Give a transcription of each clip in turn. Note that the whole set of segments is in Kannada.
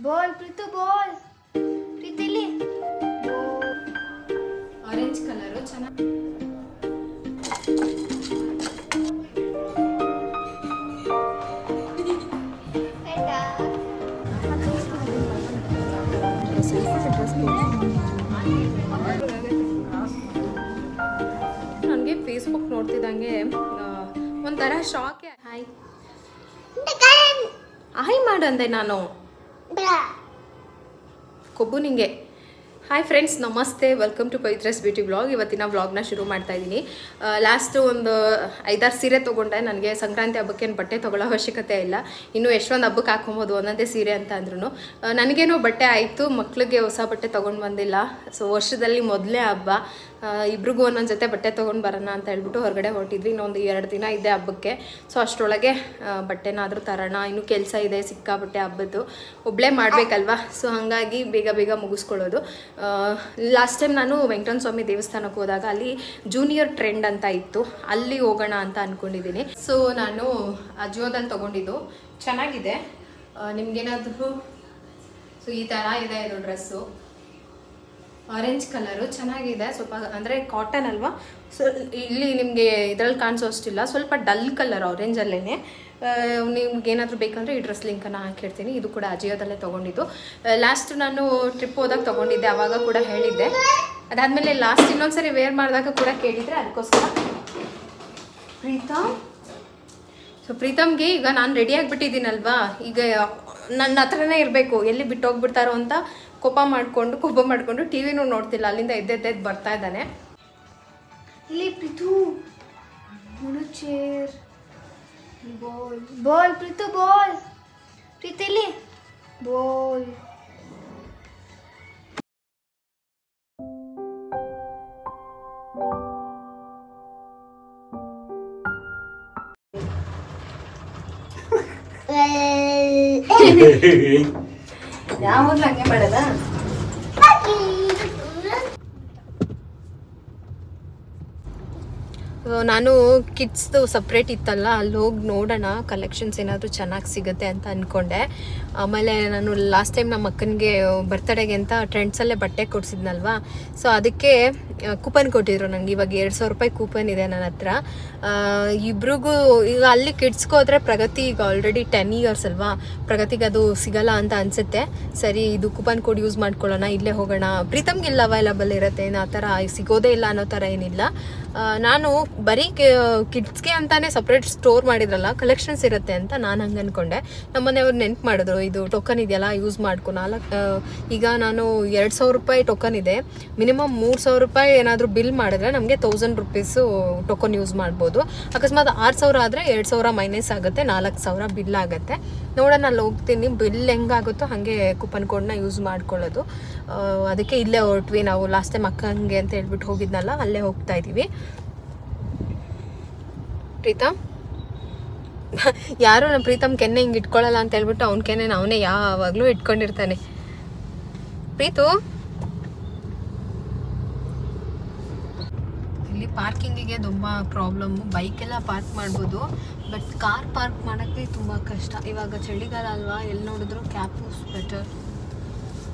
ಬಾಲ್ ಪ್ರೀತು ಬಾಲ್ ಪ್ರೀತಿಲಿ ಆರೆಂಜ್ ಕಲರ್ ಚೆನ್ನಾಗಿ ನನಗೆ ಫೇಸ್ಬುಕ್ ನೋಡ್ತಿದ್ದಂಗೆ ಒಂಥರ ಶಾಕ್. ಹಾಯ್ ಹಾಯ್ ಮಾಡಂದೆ ನಾನು ಕೊಬ್ಬು ನಿಂಗೆ. ಹಾಯ್ ಫ್ರೆಂಡ್ಸ್, ನಮಸ್ತೆ, welcome to Pavithra's beauty vlog. ಇವತ್ತಿನ ವ್ಲಾಗ್ನ ಶುರು ಮಾಡ್ತಾ ಇದ್ದೀನಿ. ಲಾಸ್ಟು ಒಂದು 5-6 ಸೀರೆ ತೊಗೊಂಡೆ. ನನಗೆ ಸಂಕ್ರಾಂತಿ ಹಬ್ಬಕ್ಕೆ ಏನು ಬಟ್ಟೆ ತೊಗೊಳ್ಳೋ ಅವಶ್ಯಕತೆ ಇಲ್ಲ. ಇನ್ನು ಎಷ್ಟೊಂದು ಹಬ್ಬಕ್ಕೆ ಹಾಕೊಬೋದು ಒಂದೊಂದೇ ಸೀರೆ ಅಂತ ಅಂದ್ರೂ. ನನಗೇನೋ ಬಟ್ಟೆ ಆಯಿತು, ಮಕ್ಳಿಗೆ ಹೊಸ ಬಟ್ಟೆ ತೊಗೊಂಡು ಬಂದಿಲ್ಲ. ಸೊ ವರ್ಷದಲ್ಲಿ ಮೊದಲೇ ಹಬ್ಬ, ಇಬ್ರಿಗೂ ಒಂದೊಂದು ಜೊತೆ ಬಟ್ಟೆ ತೊಗೊಂಡು ಬರೋಣ ಅಂತ ಹೇಳ್ಬಿಟ್ಟು ಹೊರಗಡೆ ಹೊರಟಿದ್ವಿ. ಇನ್ನೊಂದು 2 ದಿನ ಇದೆ ಹಬ್ಬಕ್ಕೆ. ಸೊ ಅಷ್ಟರೊಳಗೆ ಬಟ್ಟೆನಾದರೂ ತರೋಣ. ಇನ್ನೂ ಕೆಲಸ ಇದೆ ಸಿಕ್ಕಾಬಟ್ಟೆ ಹಬ್ಬದ್ದು, ಒಬ್ಬಳೇ ಮಾಡಬೇಕಲ್ವಾ. ಸೊ ಹಾಗಾಗಿ ಬೇಗ ಬೇಗ ಮುಗಿಸ್ಕೊಳ್ಳೋದು. ಲಾಸ್ಟ್ ಟೈಮ್ ನಾನು ವೆಂಕಟೇಶ್ವರ ಸ್ವಾಮಿ ದೇವಸ್ಥಾನಕ್ಕೆ ಹೋದಾಗ ಅಲ್ಲಿ ಜೂನಿಯರ್ ಟ್ರೆಂಡ್ ಅಂತ ಇತ್ತು, ಅಲ್ಲಿ ಹೋಗೋಣ ಅಂತ ಅಂದ್ಕೊಂಡಿದ್ದೀನಿ. ಸೊ ನಾನು ಅಜಿಯೋದಲ್ಲಿ ತೊಗೊಂಡಿದ್ದು ಚೆನ್ನಾಗಿದೆ. ನಿಮ್ಗೇನಾದರೂ ಸೊ ಈ ಥರ ಇದೆ ಇದು ಡ್ರೆಸ್ಸು, ಆರೆಂಜ್ ಕಲರು ಚೆನ್ನಾಗಿದೆ. ಸ್ವಲ್ಪ ಅಂದರೆ ಕಾಟನ್ ಅಲ್ವಾ, ಸೊ ಇಲ್ಲಿ ನಿಮಗೆ ಇದರಲ್ಲಿ ಕಾಣಿಸೋ ಅಷ್ಟಿಲ್ಲ, ಸ್ವಲ್ಪ ಡಲ್ ಕಲರ್ ಆರೆಂಜಲ್ಲೇ. ನಿಮ್ಗೆ ಏನಾದರೂ ಬೇಕಂದರೆ ಈ ಡ್ರೆಸ್ ಲಿಂಕನ್ನು ಹಾಕಿರ್ತೀನಿ. ಇದು ಕೂಡ ಅಜಿಯೋದಲ್ಲೇ ತೊಗೊಂಡಿದ್ದು. ಲಾಸ್ಟ್ ನಾನು ಟ್ರಿಪ್ ಹೋದಾಗ ತೊಗೊಂಡಿದ್ದೆ, ಆವಾಗ ಕೂಡ ಹೇಳಿದ್ದೆ. ಅದಾದಮೇಲೆ ಲಾಸ್ಟ್ ಇನ್ನೊಂದ್ಸರಿ ವೇರ್ ಮಾಡಿದಾಗ ಕೂಡ ಕೇಳಿದರೆ, ಅದಕ್ಕೋಸ್ಕರ ಪ್ರೀತಮ್. ಸೊ ಪ್ರೀತಮ್ಗೆ ಈಗ ನಾನು ರೆಡಿ ಆಗಿಬಿಟ್ಟಿದ್ದೀನಲ್ವಾ, ಈಗ ನನ್ನ ಹತ್ರನೇ ಇರಬೇಕು, ಎಲ್ಲಿ ಬಿಟ್ಟು ಹೋಗ್ಬಿಡ್ತಾರೋ ಅಂತ ಕೋಪ ಮಾಡಿಕೊಂಡು ಟಿ ವಿನೂ ನೋಡ್ತಿಲ್ಲ, ಅಲ್ಲಿಂದ ಎದ್ದೆದ್ದು ಬರ್ತಾ ಇದ್ದಾನೆ. ಇಲ್ಲಿ Preethu chair ball ball Preethu ball ಪ್ರೀತಿಲಿ ಬಾಲ್. ಯಾವಾಗಲೂ ಹಂಗೆ ಮಾಡೋದಾ? ನಾನು ಕಿಡ್ಸ್ದು ಸಪ್ರೇಟ್ ಇತ್ತಲ್ಲ, ಅಲ್ಲಿ ಹೋಗಿ ನೋಡೋಣ ಕಲೆಕ್ಷನ್ಸ್ ಏನಾದರೂ ಚೆನ್ನಾಗಿ ಸಿಗುತ್ತೆ ಅಂತ ಅಂದ್ಕೊಂಡೆ. ಆಮೇಲೆ ನಾನು ಲಾಸ್ಟ್ ಟೈಮ್ ನಮ್ಮ ಅಕ್ಕನಿಗೆ ಬರ್ತಡೇಗೆ ಅಂತ ಟ್ರೆಂಡ್ಸಲ್ಲೇ ಬಟ್ಟೆ ಕೊಡಿಸಿದ್ನಲ್ವಾ, ಸೊ ಅದಕ್ಕೆ ಕೂಪನ್ ಕೊಟ್ಟಿದ್ರು ನನಗೆ. ಇವಾಗ 2,000 ರೂಪಾಯಿ ಕೂಪನ್ ಇದೆ ನನ್ನ ಹತ್ರ. ಇಬ್ರಿಗೂ ಈಗ ಅಲ್ಲಿ ಕಿಡ್ಸ್ಗೆ ಹೋದರೆ ಪ್ರಗತಿ ಈಗ ಆಲ್ರೆಡಿ 10 ಇಯರ್ಸ್ ಅಲ್ವಾ, ಪ್ರಗತಿಗೆ ಅದು ಸಿಗಲ್ಲ ಅಂತ ಅನಿಸುತ್ತೆ. ಸರಿ, ಇದು ಕೂಪನ್ ಕೋಡ್ ಯೂಸ್ ಮಾಡ್ಕೊಳ್ಳೋಣ, ಇಲ್ಲೇ ಹೋಗೋಣ. ಪ್ರೀತಮ್ಗೆ ಇಲ್ಲ ಅವೈಲಬಲ್ ಇರುತ್ತೆ, ಏನು ಆ ಥರ ಸಿಗೋದೇ ಇಲ್ಲ ಅನ್ನೋ ಥರ ಏನಿಲ್ಲ. ನಾನು ಬರೀ ಕಿಡ್ಸ್ಗೆ ಅಂತಾನೆ ಸಪ್ರೇಟ್ ಸ್ಟೋರ್ ಮಾಡಿದ್ರಲ್ಲ, ಕಲೆಕ್ಷನ್ಸ್ ಇರುತ್ತೆ ಅಂತ ನಾನು ಹಂಗೆ ಅಂದ್ಕೊಂಡೆ. ನಮ್ಮನೆಯವ್ರು ನೆನ್ಪು ಮಾಡಿದ್ರು, ಇದು ಟೋಕನ್ ಇದೆಯಲ್ಲ ಯೂಸ್ ಮಾಡ್ಕೊ. ಈಗ ನಾನು 2,000 ರೂಪಾಯಿ ಟೋಕನ್ ಇದೆ, ಮಿನಿಮಮ್ 3,000 ರೂಪಾಯಿ ಏನಾದರೂ ಬಿಲ್ ಮಾಡಿದ್ರೆ ನಮಗೆ 1,000 ರೂಪೀಸು ಟೋಕನ್ ಯೂಸ್ ಮಾಡ್ಬೋದು. ಅಕಸ್ಮಾತ್ 6,000 ಆದರೆ 2,000 ಮೈನಸ್ ಆಗುತ್ತೆ, 4,000 ಬಿಲ್ ಆಗುತ್ತೆ. ನೋಡೋಣ, ಅಲ್ಲಿ ಹೋಗ್ತೀನಿ, ಬಿಲ್ ಹೆಂಗಾಗುತ್ತೋ ಹಾಗೆ ಕೂಪನ್ ಕೋಡ್ನ ಯೂಸ್ ಮಾಡ್ಕೊಳ್ಳೋದು. ಅದಕ್ಕೆ ಇಲ್ಲೇ ಹೊರಟ್ವಿ ನಾವು. ಲಾಸ್ಟ್ ಟೈಮ್ ಅಕ್ಕಂಗೆ ಅಂತ ಹೇಳ್ಬಿಟ್ಟು ಹೋಗಿದ್ನಲ್ಲ, ಅಲ್ಲೇ ಹೋಗ್ತಾ ಇದ್ದೀವಿ. ಪ್ರೀತಮ್ ಯಾರು ನಮ್ಮ ಪ್ರೀತಮ್ ಕೆನ್ನೆ ಹಿಂಗೆ ಇಟ್ಕೊಳ್ಳಲ್ಲ ಅಂತ ಹೇಳ್ಬಿಟ್ಟು ಅವ್ನ ಕೆನ್ನೆ ಅವನೇ ಯಾವಾಗಲೂ ಇಟ್ಕೊಂಡಿರ್ತಾನೆ. ಪ್ರೀತು, ಇಲ್ಲಿ ಪಾರ್ಕಿಂಗಿಗೆ ತುಂಬ ಪ್ರಾಬ್ಲಮ್ಮು. ಬೈಕೆಲ್ಲ ಪಾರ್ಕ್ ಮಾಡ್ಬೋದು, ಬಟ್ ಕಾರ್ ಪಾರ್ಕ್ ಮಾಡೋಕ್ಕೆ ತುಂಬ ಕಷ್ಟ. ಇವಾಗ ಚಳಿಗಾಲ ಅಲ್ವಾ, ಎಲ್ಲಿ ನೋಡಿದ್ರು ಕ್ಯಾಬ್ ಬೆಟರ್.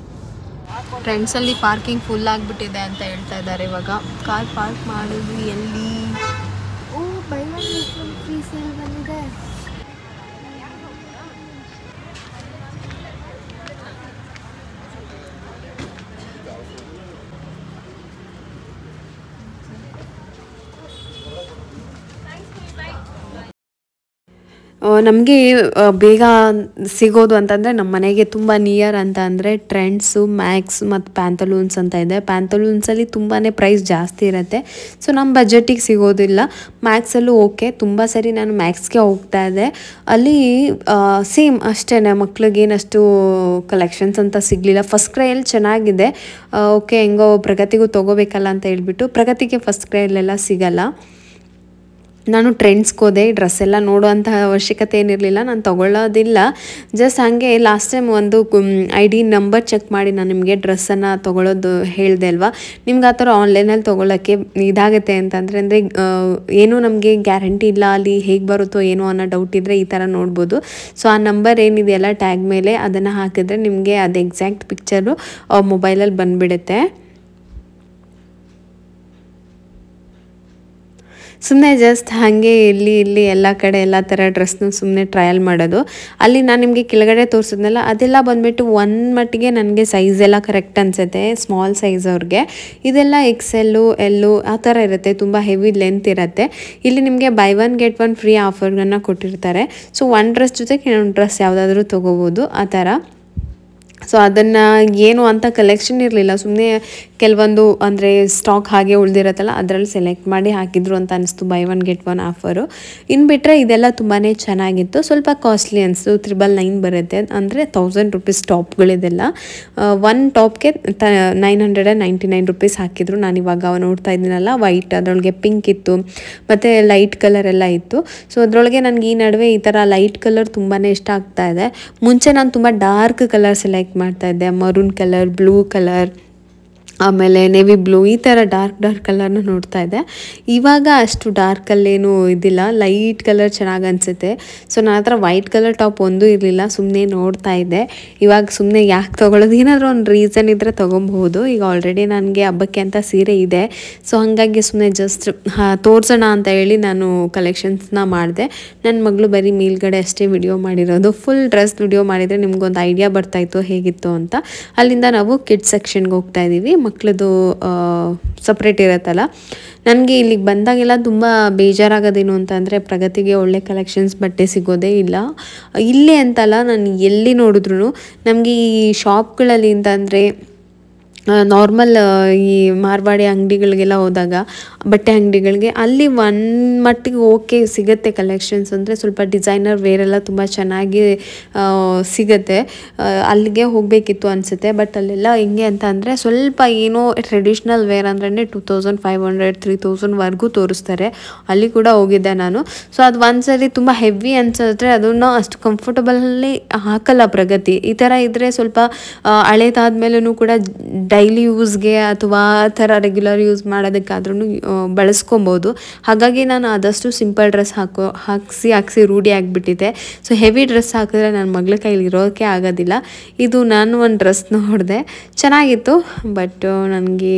ಫ್ರೆಂಡ್ಸಲ್ಲಿ ಪಾರ್ಕಿಂಗ್ ಫುಲ್ ಆಗಿಬಿಟ್ಟಿದೆ ಅಂತ ಹೇಳ್ತಾ ಇದ್ದಾರೆ. ಇವಾಗ ಕಾರ್ ಪಾರ್ಕ್ ಮಾಡಿದ್ವಿ ಎಲ್ಲಿ? ಓ, ಬೈ ಒನ್ ಫ್ರೀ ಸೇಲ್ ಬಂದಿದೆ. ನಮಗೆ ಬೇಗ ಸಿಗೋದು ಅಂತಂದರೆ ನಮ್ಮ ಮನೆಗೆ ತುಂಬ ನಿಯರ್ ಅಂತ ಅಂದರೆ ಟ್ರೆಂಡ್ಸು, ಮ್ಯಾಕ್ಸ್ ಮತ್ತು ಪ್ಯಾಂತಲೂನ್ಸ್ ಅಂತ ಇದೆ. ಪ್ಯಾಂತಲೂನ್ಸಲ್ಲಿ ತುಂಬಾ ಪ್ರೈಸ್ ಜಾಸ್ತಿ ಇರುತ್ತೆ, ಸೊ ನಮ್ಮ ಬಜೆಟಿಗೆ ಸಿಗೋದಿಲ್ಲ. ಮ್ಯಾಕ್ಸಲ್ಲೂ ಓಕೆ, ತುಂಬ ಸರಿ ನಾನು ಮ್ಯಾಕ್ಸ್ಗೆ ಹೋಗ್ತಾ ಇದ್ದೆ. ಅಲ್ಲಿ ಸೇಮ್ ಅಷ್ಟೇ, ಮಕ್ಳಿಗೇನಷ್ಟು ಕಲೆಕ್ಷನ್ಸ್ ಅಂತ ಸಿಗಲಿಲ್ಲ. ಫಸ್ಟ್ ಕ್ರೈಯಲ್ಲಿ ಚೆನ್ನಾಗಿದೆ, ಓಕೆ, ಹೆಂಗೋ ಪ್ರಗತಿಗೂ ತೊಗೋಬೇಕಲ್ಲ ಅಂತ ಹೇಳ್ಬಿಟ್ಟು. ಪ್ರಗತಿಗೆ ಫಸ್ಟ್ ಕ್ರೈಯಲ್ಲೆಲ್ಲ ಸಿಗಲ್ಲ. ನಾನು ಟ್ರೆಂಡ್ಸ್ಗೆ ಹೋದೆ, ಡ್ರೆಸ್ ಎಲ್ಲ ನೋಡೋವಂಥ ಅವಶ್ಯಕತೆ ಏನಿರಲಿಲ್ಲ, ನಾನು ತೊಗೊಳ್ಳೋದಿಲ್ಲ. ಜಸ್ಟ್ ಹಾಗೆ ಲಾಸ್ಟ್ ಟೈಮ್ ಒಂದು ID ನಂಬರ್ ಚೆಕ್ ಮಾಡಿ ನಾನು ನಿಮಗೆ ಡ್ರೆಸ್ಸನ್ನು ತೊಗೊಳ್ಳೋದು ಹೇಳಿದೆ ಅಲ್ವಾ. ನಿಮ್ಗೆ ಆ ಥರ ಆನ್ಲೈನಲ್ಲಿ ತೊಗೊಳ್ಳೋಕ್ಕೆ ಇದಾಗುತ್ತೆ ಅಂತಂದರೆ, ಅಂದರೆ ಏನೂ ನಮಗೆ ಗ್ಯಾರಂಟಿ ಇಲ್ಲ, ಅಲ್ಲಿ ಹೇಗೆ ಬರುತ್ತೋ ಏನೋ ಅನ್ನೋ ಡೌಟ್ ಇದ್ದರೆ ಈ ಥರ ನೋಡ್ಬೋದು. ಸೊ ಆ ನಂಬರ್ ಏನಿದೆಯಲ್ಲ ಟ್ಯಾಗ್ ಮೇಲೆ ಅದನ್ನು ಹಾಕಿದ್ರೆ ನಿಮಗೆ ಅದು ಎಕ್ಸಾಕ್ಟ್ ಪಿಕ್ಚರು ಮೊಬೈಲಲ್ಲಿ ಬಂದುಬಿಡುತ್ತೆ. ಸುಮ್ಮನೆ ಜಸ್ಟ್ ಹಾಗೆ ಇಲ್ಲಿ ಎಲ್ಲ ಕಡೆ ಎಲ್ಲ ಥರ ಡ್ರೆಸ್ನು ಸುಮ್ಮನೆ ಟ್ರಯಲ್ ಮಾಡೋದು. ಅಲ್ಲಿ ನಾನು ನಿಮಗೆ ಕೆಳಗಡೆ ತೋರಿಸಿದ್ನಲ್ಲ ಅದೆಲ್ಲ ಬಂದುಬಿಟ್ಟು ಒಂದು ಮಟ್ಟಿಗೆ ನನಗೆ ಸೈಜ್ ಎಲ್ಲ ಕರೆಕ್ಟ್ ಅನಿಸುತ್ತೆ, ಸ್ಮಾಲ್ ಸೈಜ್ ಅವ್ರಿಗೆ. ಇದೆಲ್ಲ XL L ಆ ಥರ ಇರುತ್ತೆ, ತುಂಬ ಹೆವಿ ಲೆಂತ್ ಇರುತ್ತೆ. ಇಲ್ಲಿ ನಿಮಗೆ ಬೈ 1 get 1 ಫ್ರೀ ಆಫರ್ಗಳನ್ನ ಕೊಟ್ಟಿರ್ತಾರೆ. ಸೊ ಒಂದು ಡ್ರೆಸ್ ಜೊತೆಗೆ ಇನ್ನೊಂದು ಡ್ರೆಸ್ ಯಾವುದಾದ್ರೂ ತೊಗೋಬೋದು ಆ ಥರ. ಸೊ ಅದನ್ನು ಏನು ಅಂತ ಕಲೆಕ್ಷನ್ ಇರಲಿಲ್ಲ, ಸುಮ್ಮನೆ ಕೆಲವೊಂದು ಅಂದರೆ ಸ್ಟಾಕ್ ಹಾಗೆ ಉಳಿದಿರತ್ತಲ್ಲ ಅದರಲ್ಲಿ ಸೆಲೆಕ್ಟ್ ಮಾಡಿ ಹಾಕಿದ್ರು ಅಂತ ಅನಿಸ್ತು, ಬೈ 1 get 1 ಆಫರು. ಇನ್ನು ಬಿಟ್ಟರೆ ಇದೆಲ್ಲ ತುಂಬಾ ಚೆನ್ನಾಗಿತ್ತು. ಸ್ವಲ್ಪ ಕಾಸ್ಟ್ಲಿ ಅನಿಸ್ತು, 999 ಬರುತ್ತೆ, ಅಂದರೆ 1000 ರೂಪೀಸ್ ಟಾಪ್ಗಳಿದೆಲ್ಲ. ಒಂದು ಟಾಪ್ಗೆ 999 ರೂಪೀಸ್ ಹಾಕಿದ್ರು. ನಾನು ಇವಾಗ ನೋಡ್ತಾ ಇದ್ದೀನಲ್ಲ ವೈಟ್, ಅದರೊಳಗೆ ಪಿಂಕ್ ಇತ್ತು ಮತ್ತು ಲೈಟ್ ಕಲರ್ ಎಲ್ಲ ಇತ್ತು. ಸೊ ಅದರೊಳಗೆ ನನಗೆ ಈ ನಡುವೆ ಈ ಥರ ಲೈಟ್ ಕಲರ್ ತುಂಬಾ ಇಷ್ಟ ಆಗ್ತಾ ಇದೆ. ಮುಂಚೆ ನಾನು ತುಂಬ ಡಾರ್ಕ್ ಕಲರ್ ಸೆಲೆಕ್ಟ್ ಮಾಡ್ತಾ ಇದ್ದೆ, ಮರೂನ್ ಕಲರ್, ಬ್ಲೂ ಕಲರ್, ಆಮೇಲೆ ನೇವಿ ಬ್ಲೂ, ಈ ಥರ ಡಾರ್ಕ್ ಕಲರ್ನ ನೋಡ್ತಾ ಇದ್ದೆ. ಇವಾಗ ಅಷ್ಟು ಡಾರ್ಕಲ್ಲೇನು ಇದಿಲ್ಲ, ಲೈಟ್ ಕಲರ್ ಚೆನ್ನಾಗಿ ಅನಿಸುತ್ತೆ. ಸೊ ನನ್ನ ಹತ್ರ ವೈಟ್ ಕಲರ್ ಟಾಪ್ ಒಂದೂ ಇರಲಿಲ್ಲ, ಸುಮ್ಮನೆ ನೋಡ್ತಾ ಇದ್ದೆ. ಇವಾಗ ಸುಮ್ಮನೆ ಯಾಕೆ ತೊಗೊಳ್ಳೋದು, ಏನಾದರೂ ಒಂದು ರೀಸನ್ ಇದ್ದರೆ ತೊಗೊಬಹುದು. ಈಗ ಆಲ್ರೆಡಿ ನನಗೆ ಹಬ್ಬಕ್ಕೆ ಅಂತ ಸೀರೆ ಇದೆ, ಸೊ ಹಾಗಾಗಿ ಸುಮ್ಮನೆ ಜಸ್ಟ್ ತೋರಿಸೋಣ ಅಂತ ಹೇಳಿ ನಾನು ಕಲೆಕ್ಷನ್ಸ್ನ ಮಾಡಿದೆ. ನನ್ನ ಮಗಳು ಬರೀ ಮೇಲ್ಗಡೆ ಅಷ್ಟೇ ವಿಡಿಯೋ ಮಾಡಿರೋದು, ಫುಲ್ ಡ್ರೆಸ್ ವಿಡಿಯೋ ಮಾಡಿದರೆ ನಿಮ್ಗೊಂದು ಐಡಿಯಾ ಬರ್ತಾಯಿತ್ತು ಹೇಗಿತ್ತು ಅಂತ. ಅಲ್ಲಿಂದ ನಾವು ಕಿಡ್ಸ್ ಸೆಕ್ಷನ್ಗೆ ಹೋಗ್ತಾ ಇದ್ದೀವಿ, ಮಕ್ಕಳದು ಸಪ್ರೇಟ್ ಇರುತ್ತಲ್ಲ. ನನಗೆ ಇಲ್ಲಿಗೆ ಬಂದಾಗೆಲ್ಲ ತುಂಬ ಬೇಜಾರಾಗೋದೇನು ಅಂತಂದರೆ ಪ್ರಗತಿಗೆ ಒಳ್ಳೆ ಕಲೆಕ್ಷನ್ಸ್ ಬಟ್ಟೆ ಸಿಗೋದೇ ಇಲ್ಲ. ಇಲ್ಲೇ ಅಂತಲ್ಲ, ನಾನು ಎಲ್ಲಿ ನೋಡಿದ್ರು ನಮಗೆ ಈ ಶಾಪ್ಗಳಲ್ಲಿ ಅಂತಂದರೆ ನಾರ್ಮಲ್ ಈ ಮಾರ್ವಾಡಿ ಅಂಗಡಿಗಳಿಗೆಲ್ಲ ಹೋದಾಗ, ಬಟ್ಟೆ ಅಂಗಡಿಗಳಿಗೆ, ಅಲ್ಲಿ ಒಂದು ಮಟ್ಟಿಗೆ ಓಕೆ ಸಿಗುತ್ತೆ ಕಲೆಕ್ಷನ್ಸ್, ಅಂದರೆ ಸ್ವಲ್ಪ ಡಿಸೈನರ್ ವೇರೆಲ್ಲ ತುಂಬ ಚೆನ್ನಾಗಿ ಸಿಗುತ್ತೆ. ಅಲ್ಲಿಗೆ ಹೋಗಬೇಕಿತ್ತು ಅನಿಸುತ್ತೆ. ಬಟ್ ಅಲ್ಲೆಲ್ಲ ಹೆಂಗೆ ಅಂತ ಅಂದರೆ ಸ್ವಲ್ಪ ಏನೋ ಟ್ರೆಡಿಷ್ನಲ್ ವೇರ್ ಅಂದ್ರೆ 2500 3000ವರೆಗೂ ತೋರಿಸ್ತಾರೆ. ಅಲ್ಲಿ ಕೂಡ ಹೋಗಿದ್ದೆ ನಾನು. ಸೊ ಅದು ಒಂದ್ಸರಿ ತುಂಬ ಹೆವಿ ಅನ್ಸಿದ್ರೆ ಅದನ್ನು ಅಷ್ಟು ಕಂಫರ್ಟಬಲಲ್ಲಿ ಹಾಕಲ್ಲ ಪ್ರಗತಿ. ಈ ಥರ ಇದ್ದರೆ ಸ್ವಲ್ಪ ಹಳೇದಾದ್ಮೇಲೂ ಕೂಡ ಡೈಲಿ ಯೂಸ್ಗೆ ಅಥವಾ ಆ ಥರ ರೆಗ್ಯುಲರ್ ಯೂಸ್ ಮಾಡೋದಕ್ಕಾದ್ರೂ ಬಳಸ್ಕೊಬೋದು. ಹಾಗಾಗಿ ನಾನು ಆದಷ್ಟು ಸಿಂಪಲ್ ಡ್ರೆಸ್ ಹಾಕಿಸಿ ರೂಢಿ ಆಗಿಬಿಟ್ಟಿದೆ. ಸೊ ಹೆವಿ ಡ್ರೆಸ್ ಹಾಕಿದ್ರೆ ನನ್ನ ಮಗಳ ಕೈಲಿ ಇರೋಕ್ಕೆ ಆಗೋದಿಲ್ಲ. ಇದು ನಾನು ಒಂದು ಡ್ರೆಸ್ ನೋಡಿದೆ, ಚೆನ್ನಾಗಿತ್ತು, ಬಟ್ ನನಗೆ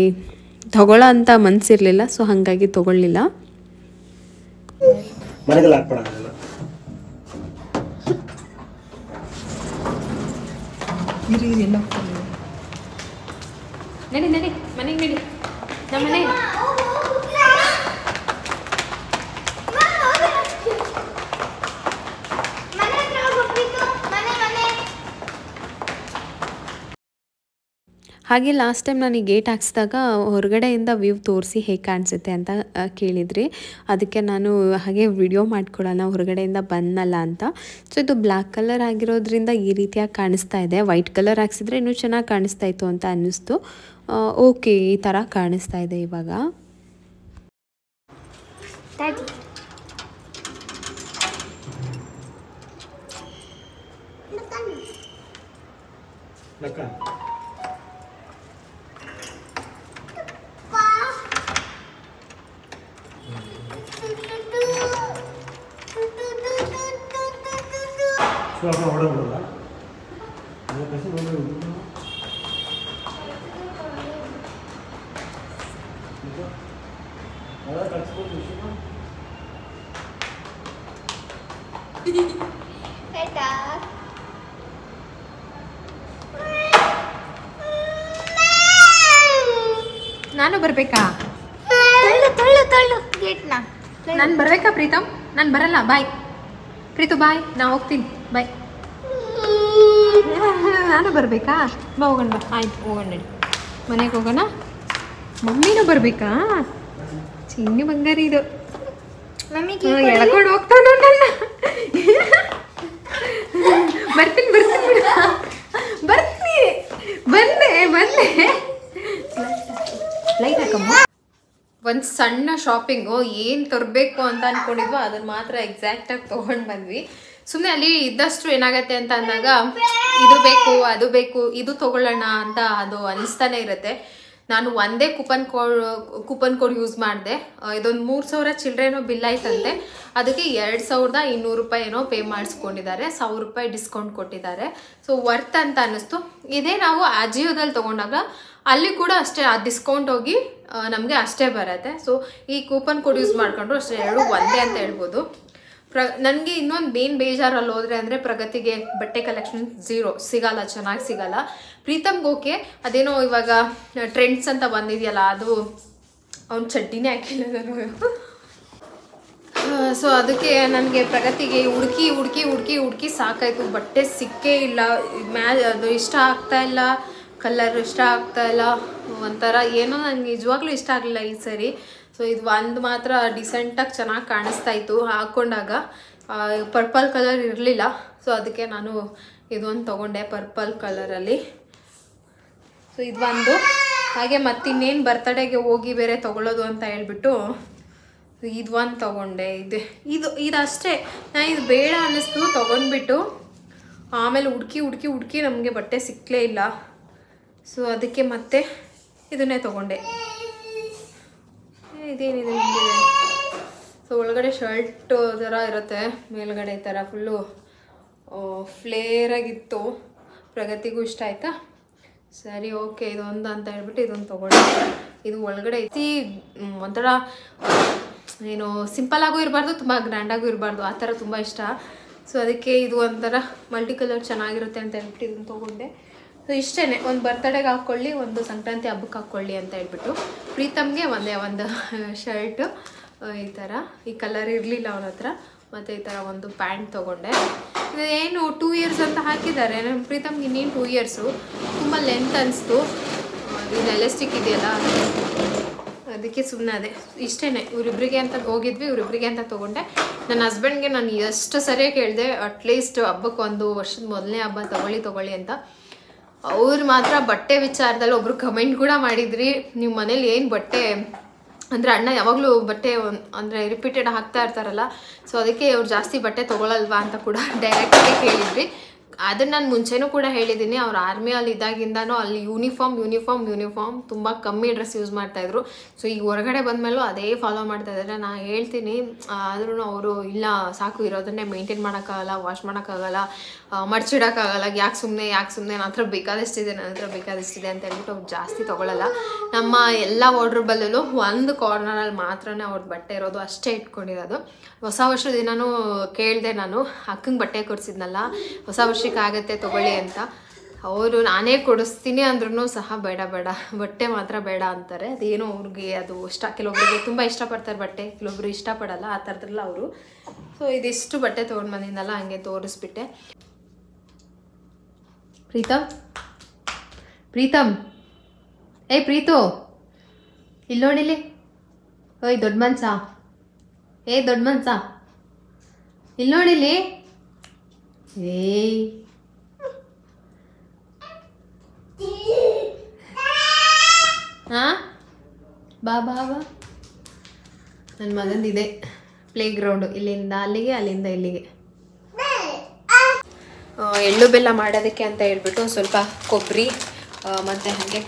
ತೊಗೊಳ್ಳೋ ಅಂಥ ಮನಸ್ಸಿರಲಿಲ್ಲ. ಸೊ ಹಾಗಾಗಿ ತೊಗೊಳ್ಳಿಲ್ಲ. ನಡಿ ಮನೆಗೆ ನಡಿ, ನಮ್ಮ ಮನೆ. ಹಾಗೆ ಲಾಸ್ಟ್ ಟೈಮ್ ನಾನು ಈ ಗೇಟ್ ಹಾಕ್ಸಿದಾಗ ಹೊರಗಡೆಯಿಂದ ವ್ಯೂ ತೋರಿಸಿ ಹೇಗೆ ಕಾಣಿಸುತ್ತೆ ಅಂತ ಕೇಳಿದ್ರಿ. ಅದಕ್ಕೆ ನಾನು ಹಾಗೆ ವಿಡಿಯೋ ಮಾಡ್ಕೊಳ್ಳೋಣ ಹೊರಗಡೆಯಿಂದ ಬಂದಲ್ಲ ಅಂತ. ಸೊ ಇದು ಬ್ಲ್ಯಾಕ್ ಕಲರ್ ಆಗಿರೋದ್ರಿಂದ ಈ ರೀತಿಯಾಗಿ ಕಾಣಿಸ್ತಾ ಇದೆ. ವೈಟ್ ಕಲರ್ ಹಾಕ್ಸಿದ್ರೆ ಇನ್ನೂ ಚೆನ್ನಾಗಿ ಕಾಣಿಸ್ತಾ ಇತ್ತು ಅಂತ ಅನ್ನಿಸ್ತು. ಓಕೆ, ಈ ಥರ ಕಾಣಿಸ್ತಾ ಇದೆ ಇವಾಗ. ನಾನು ಬರ್ಬೇಕಾ? ನಾನು ಬರ್ಬೇಕಾ ಪ್ರೀತಮ್? ನಾನು ಬರಲ್ಲ, ಬಾಯ್ ಪ್ರೀತು, ಬಾಯ್, ನಾ ಹೋಗ್ತೀನಿ, ಬಾಯ್. ನಾನು ಬರ್ಬೇಕಾ? ಬಾ ಹೋಗೋಣ, ಬಾ. ಆಯ್ತು, ಹೋಗೋಣ, ನಡಿ ಮನೆಗೆ ಹೋಗೋಣ. ಮಮ್ಮಿನೂ ಬರ್ಬೇಕಾ? ಚಿನ್ನಿ ಬಂಗಾರಿ ಇದು ಎಳ್ಕೊಂಡು ಹೋಗ್ತಾನ. ಬರ್ತೀನಿ ಬಂದೆ ಲೈಟ್ ಹಾಕಮ್ಮ. ಒಂದು ಸಣ್ಣ ಶಾಪಿಂಗು ಏನು ತರಬೇಕು ಅಂತ ಅಂದ್ಕೊಂಡಿದ್ವೋ ಅದನ್ನು ಮಾತ್ರ ಎಕ್ಸಾಕ್ಟಾಗಿ ತೊಗೊಂಡು ಬಂದ್ವಿ. ಸುಮ್ಮನೆ ಅಲ್ಲಿ ಇದ್ದಷ್ಟು ಏನಾಗತ್ತೆ ಅಂತ ಅಂದಾಗ ಇದು ಬೇಕು ಅದು ಬೇಕು ಇದು ತೊಗೊಳ್ಳೋಣ ಅಂತ ಅದು ಅನಿಸ್ತಾನೆ ಇರುತ್ತೆ. ನಾನು ಒಂದೇ ಕೂಪನ್ ಕೋಡ್ ಯೂಸ್ ಮಾಡಿದೆ. ಇದೊಂದು 3,000 ಚಿಲ್ಡ್ರೇನೋ ಬಿಲ್ ಆಯ್ತಂತೆ. ಅದಕ್ಕೆ 2,200 ರೂಪಾಯಿ ಏನೋ ಪೇ ಮಾಡಿಸ್ಕೊಂಡಿದ್ದಾರೆ, 1,000 ರೂಪಾಯಿ ಡಿಸ್ಕೌಂಟ್ ಕೊಟ್ಟಿದ್ದಾರೆ. ಸೊ ವರ್ತ್ ಅಂತ ಅನ್ನಿಸ್ತು. ಇದೇ ನಾವು ಅಜಿಯೋದಲ್ಲಿ ತೊಗೊಂಡಾಗ ಅಲ್ಲಿ ಕೂಡ ಅಷ್ಟೇ ಆ ಡಿಸ್ಕೌಂಟ್ ಹೋಗಿ ನಮಗೆ ಅಷ್ಟೇ ಬರುತ್ತೆ. ಸೊ ಈ ಕೂಪನ್ ಕೋಡ್ ಯೂಸ್ ಮಾಡ್ಕೊಂಡ್ರು ಅಷ್ಟೇ, ಎರಡು ಒಂದೇ ಅಂತ ಹೇಳ್ಬೋದು. ನನಗೆ ಇನ್ನೊಂದು ಮೇನ್ ಬೇಜಾರಲ್ಲಿ ಹೋದರೆ ಅಂದರೆ ಪ್ರಗತಿಗೆ ಬಟ್ಟೆ ಕಲೆಕ್ಷನ್ ಝೀರೋ, ಸಿಗಲ್ಲ, ಚೆನ್ನಾಗಿ ಸಿಗಲ್ಲ. ಪ್ರೀತಮ್ಗೆ ಓಕೆ, ಅದೇನೋ ಇವಾಗ ಟ್ರೆಂಡ್ಸ್ ಅಂತ ಬಂದಿದೆಯಲ್ಲ ಅದು ಅವ್ನು ಚಡ್ಡಿನೇ ಹಾಕಿಲ್ಲ ನಾನು. ಸೊ ಅದಕ್ಕೆ ನನಗೆ ಪ್ರಗತಿಗೆ ಹುಡುಕಿ ಸಾಕಾಯಿತು. ಬಟ್ಟೆ ಸಿಕ್ಕೇ ಇಲ್ಲ, ಅದು ಇಷ್ಟ ಆಗ್ತಾಯಿಲ್ಲ, ಕಲರ್ ಇಷ್ಟ ಆಗ್ತಾಯಿಲ್ಲ, ಒಂಥರ ಏನೋ ನನಗೆ ನಿಜವಾಗ್ಲೂ ಇಷ್ಟ ಆಗಲಿಲ್ಲ ಈ ಸರಿ. ಸೊ ಇದು ಒಂದು ಮಾತ್ರ ಡಿಸೆಂಟಾಗಿ ಚೆನ್ನಾಗಿ ಕಾಣಿಸ್ತಾ ಇತ್ತು ಹಾಕ್ಕೊಂಡಾಗ. ಪರ್ಪಲ್ ಕಲರ್ ಇರಲಿಲ್ಲ, ಸೊ ಅದಕ್ಕೆ ನಾನು ಇದೊಂದು ತೊಗೊಂಡೆ ಪರ್ಪಲ್ ಕಲರಲ್ಲಿ. ಸೊ ಇದು ಒಂದು, ಹಾಗೆ ಮತ್ತಿನ್ನೇನು ಬರ್ತಡೇಗೆ ಹೋಗಿ ಬೇರೆ ತೊಗೊಳ್ಳೋದು ಅಂತ ಹೇಳ್ಬಿಟ್ಟು ಇದು ಒಂದು ತೊಗೊಂಡೆ. ಇದು ಅಷ್ಟೇ, ನಾನು ಇದು ಬೇಡ ಅನ್ನಿಸ್ತು ತೊಗೊಂಡ್ಬಿಟ್ಟು. ಆಮೇಲೆ ಹುಡುಕಿ ನಮಗೆ ಬಟ್ಟೆ ಸಿಕ್ಕಲೇ ಇಲ್ಲ. ಸೊ ಅದಕ್ಕೆ ಮತ್ತೆ ಇದನ್ನೇ ತೊಗೊಂಡೆ. ಇದೇನಿದೆ ಹಿಂಗಿದೆ. ಸೊ ಒಳಗಡೆ ಶರ್ಟ್ ಥರ ಇರುತ್ತೆ, ಮೇಲ್ಗಡೆ ಈ ಥರ ಫುಲ್ಲು ಫ್ಲೇರಾಗಿತ್ತು. ಪ್ರಗತಿಗೂ ಇಷ್ಟ ಆಯಿತಾ? ಸರಿ ಓಕೆ ಇದೊಂದು ಅಂತ ಹೇಳ್ಬಿಟ್ಟು ಇದೊಂದು ತೊಗೊಂಡೆ. ಇದು ಒಳಗಡೆ ಐತಿ ಒಂಥರ ಏನು ಸಿಂಪಲ್ಲಾಗೂ ಇರಬಾರ್ದು, ತುಂಬ ಗ್ರ್ಯಾಂಡಾಗೂ ಇರಬಾರ್ದು, ಆ ಥರ ತುಂಬ ಇಷ್ಟ. ಸೊ ಅದಕ್ಕೆ ಇದು ಒಂಥರ ಮಲ್ಟಿ ಕಲರ್ ಚೆನ್ನಾಗಿರುತ್ತೆ ಅಂತ ಹೇಳ್ಬಿಟ್ಟು ಇದನ್ನು ತೊಗೊಂಡೆ. ಸೊ ಇಷ್ಟೇ, ಒಂದು ಬರ್ತಡೇಗೆ ಹಾಕ್ಕೊಳ್ಳಿ, ಒಂದು ಸಂಕ್ರಾಂತಿ ಹಬ್ಬಕ್ಕೆ ಹಾಕ್ಕೊಳ್ಳಿ ಅಂತ ಹೇಳ್ಬಿಟ್ಟು. ಪ್ರೀತಮ್ಗೆ ಒಂದು ಶರ್ಟು ಈ ಥರ, ಈ ಕಲರ್ ಇರಲಿಲ್ಲ ಅವನ ಹತ್ರ. ಮತ್ತು ಈ ಥರ ಒಂದು ಪ್ಯಾಂಟ್ ತೊಗೊಂಡೆ. ಏನು 2 ಇಯರ್ಸ್ ಅಂತ ಹಾಕಿದ್ದಾರೆ. ನಮ್ಮ ಪ್ರೀತಮ್ಗೆ ಇನ್ನೇನು 2 ಇಯರ್ಸು. ತುಂಬ ಲೆಂತ್ ಅನಿಸ್ತು. ಇದು ಎಲಾಸ್ಟಿಕ್ ಇದೆಯಲ್ಲ, ಅದಕ್ಕೆ ಸುಮ್ಮನೆ ಅದೇ ಇಷ್ಟೇ. ಇವರಿಬ್ಬರಿಗೆ ಅಂತ ಹೋಗಿದ್ವಿ, ಇವರಿಬ್ಬರಿಗೆ ಅಂತ ತೊಗೊಂಡೆ. ನನ್ನ ಹಸ್ಬೆಂಡ್ಗೆ ನಾನು ಎಷ್ಟು ಸರಿಯಾಗಿ ಹೇಳಿದೆ, ಅಟ್ಲೀಸ್ಟ್ ಹಬ್ಬಕ್ಕೆ 1 ವರ್ಷದ ಮೊದಲನೇ ಹಬ್ಬ ತೊಗೊಳ್ಳಿ ಅಂತ. ಅವ್ರು ಮಾತ್ರ ಬಟ್ಟೆ ವಿಚಾರದಲ್ಲಿ ಒಬ್ಬರು ಕಮೆಂಟ್ ಕೂಡ ಮಾಡಿದ್ರಿ, ನೀವು ಮನೇಲಿ ಏನು ಬಟ್ಟೆ ಅಂದರೆ ಅಣ್ಣ ಯಾವಾಗಲೂ ಬಟ್ಟೆ ಅಂದರೆ ರಿಪೀಟೆಡ್ ಹಾಕ್ತಾ ಇರ್ತಾರಲ್ಲ, ಸೊ ಅದಕ್ಕೆ ಅವ್ರು ಜಾಸ್ತಿ ಬಟ್ಟೆ ತೊಗೊಳಲ್ವಾ ಅಂತ ಕೂಡ ಡೈರೆಕ್ಟಾಗಿ ಕೇಳಿದ್ರಿ. ಅದನ್ನು ನಾನು ಮುಂಚೆನೂ ಕೂಡ ಹೇಳಿದ್ದೀನಿ. ಅವ್ರು ಆರ್ಮಿಯಲ್ಲಿ ಇದ್ದಾಗಿಂದನೂ ಅಲ್ಲಿ ಯೂನಿಫಾರ್ಮ್ ತುಂಬ ಕಮ್ಮಿ ಡ್ರೆಸ್ ಯೂಸ್ ಮಾಡ್ತಾಯಿದ್ರು. ಸೊ ಈಗ ಹೊರಗಡೆ ಬಂದಮೇಲೂ ಅದೇ ಫಾಲೋ ಮಾಡ್ತಾಯಿದ್ದಾರೆ. ನಾನು ಹೇಳ್ತೀನಿ, ಆದ್ರೂ ಅವರು ಇಲ್ಲ ಸಾಕು, ಇರೋದನ್ನೇ ಮೇಂಟೈನ್ ಮಾಡೋಕ್ಕಾಗಲ್ಲ, ವಾಶ್ ಮಾಡೋಕ್ಕಾಗಲ್ಲ, ಮಡ್ಚಿಡೋಕ್ಕಾಗಲ್ಲ, ಯಾಕೆ ಸುಮ್ಮನೆ ನನ್ನ ಹತ್ರ ಬೇಕಾದಷ್ಟಿದೆ ಅಂತ ಹೇಳ್ಬಿಟ್ಟು ಅವ್ರು ಜಾಸ್ತಿ ತೊಗೊಳ್ಳಲ್ಲ. ನಮ್ಮ ಎಲ್ಲ ವಾರ್ಡ್ರೋಬಲ್ಲೂ ಒಂದು ಕಾರ್ನರಲ್ಲಿ ಮಾತ್ರನೇ ಅವ್ರದ್ದು ಬಟ್ಟೆ ಇರೋದು, ಅಷ್ಟೇ ಇಟ್ಕೊಂಡಿರೋದು. ಹೊಸ ವರ್ಷದ ದಿನವೂ ಕೇಳಿದೆ ನಾನು, ಅಕ್ಕಂಗೆ ಬಟ್ಟೆ ಕೊಡಿಸಿದ್ನಲ್ಲ, ಹೊಸ ವರ್ಷಕ್ಕೆ ಆಗುತ್ತೆ ತೊಗೊಳ್ಳಿ ಅಂತ. ಅವರು ನಾನೇ ಕೊಡಿಸ್ತೀನಿ ಅಂದ್ರೂ ಸಹ ಬೇಡ ಬಟ್ಟೆ ಮಾತ್ರ ಬೇಡ ಅಂತಾರೆ. ಅದೇನೋ ಅವ್ರಿಗೆ ಅದು ಕೆಲವೊಬ್ಬರಿಗೆ ತುಂಬ ಇಷ್ಟಪಡ್ತಾರೆ ಬಟ್ಟೆ, ಕೆಲವೊಬ್ರು ಇಷ್ಟಪಡಲ್ಲ, ಆ ಥರದ್ರಲ್ಲ ಅವರು. ಸೊ ಇದಿಷ್ಟು ಬಟ್ಟೆ ತೊಗೊಂಡು ಬಂದಿದ್ದಲ್ಲ, ಹಂಗೆ ತೋರಿಸ್ಬಿಟ್ಟೆ. ಪ್ರೀತಮ್ ಏಯ್ ಪ್ರೀತು, ಇಲ್ಲಿ ನೋಡಿಲಿ. ಓಯ್ ದೊಡ್ಡ ಮನ್ಸ, ಇಲ್ಲಿ ನೋಡಿಲಿ. ಏಯ್ ಹಾಂ ಬಾ ನನ್ನ ಮಗಂದಿದೆ ಪ್ಲೇ ಗ್ರೌಂಡು, ಇಲ್ಲಿಂದ ಅಲ್ಲಿಗೆ ಅಲ್ಲಿಂದ ಇಲ್ಲಿಗೆ. ಎಳ್ಳು ಬೆಲ್ಲ ಮಾಡೋದಕ್ಕೆ ಅಂತ ಹೇಳ್ಬಿಟ್ಟು ಸ್ವಲ್ಪ ಕೊಬ್ಬರಿ ಮತ್ತು ಹಾಗೆ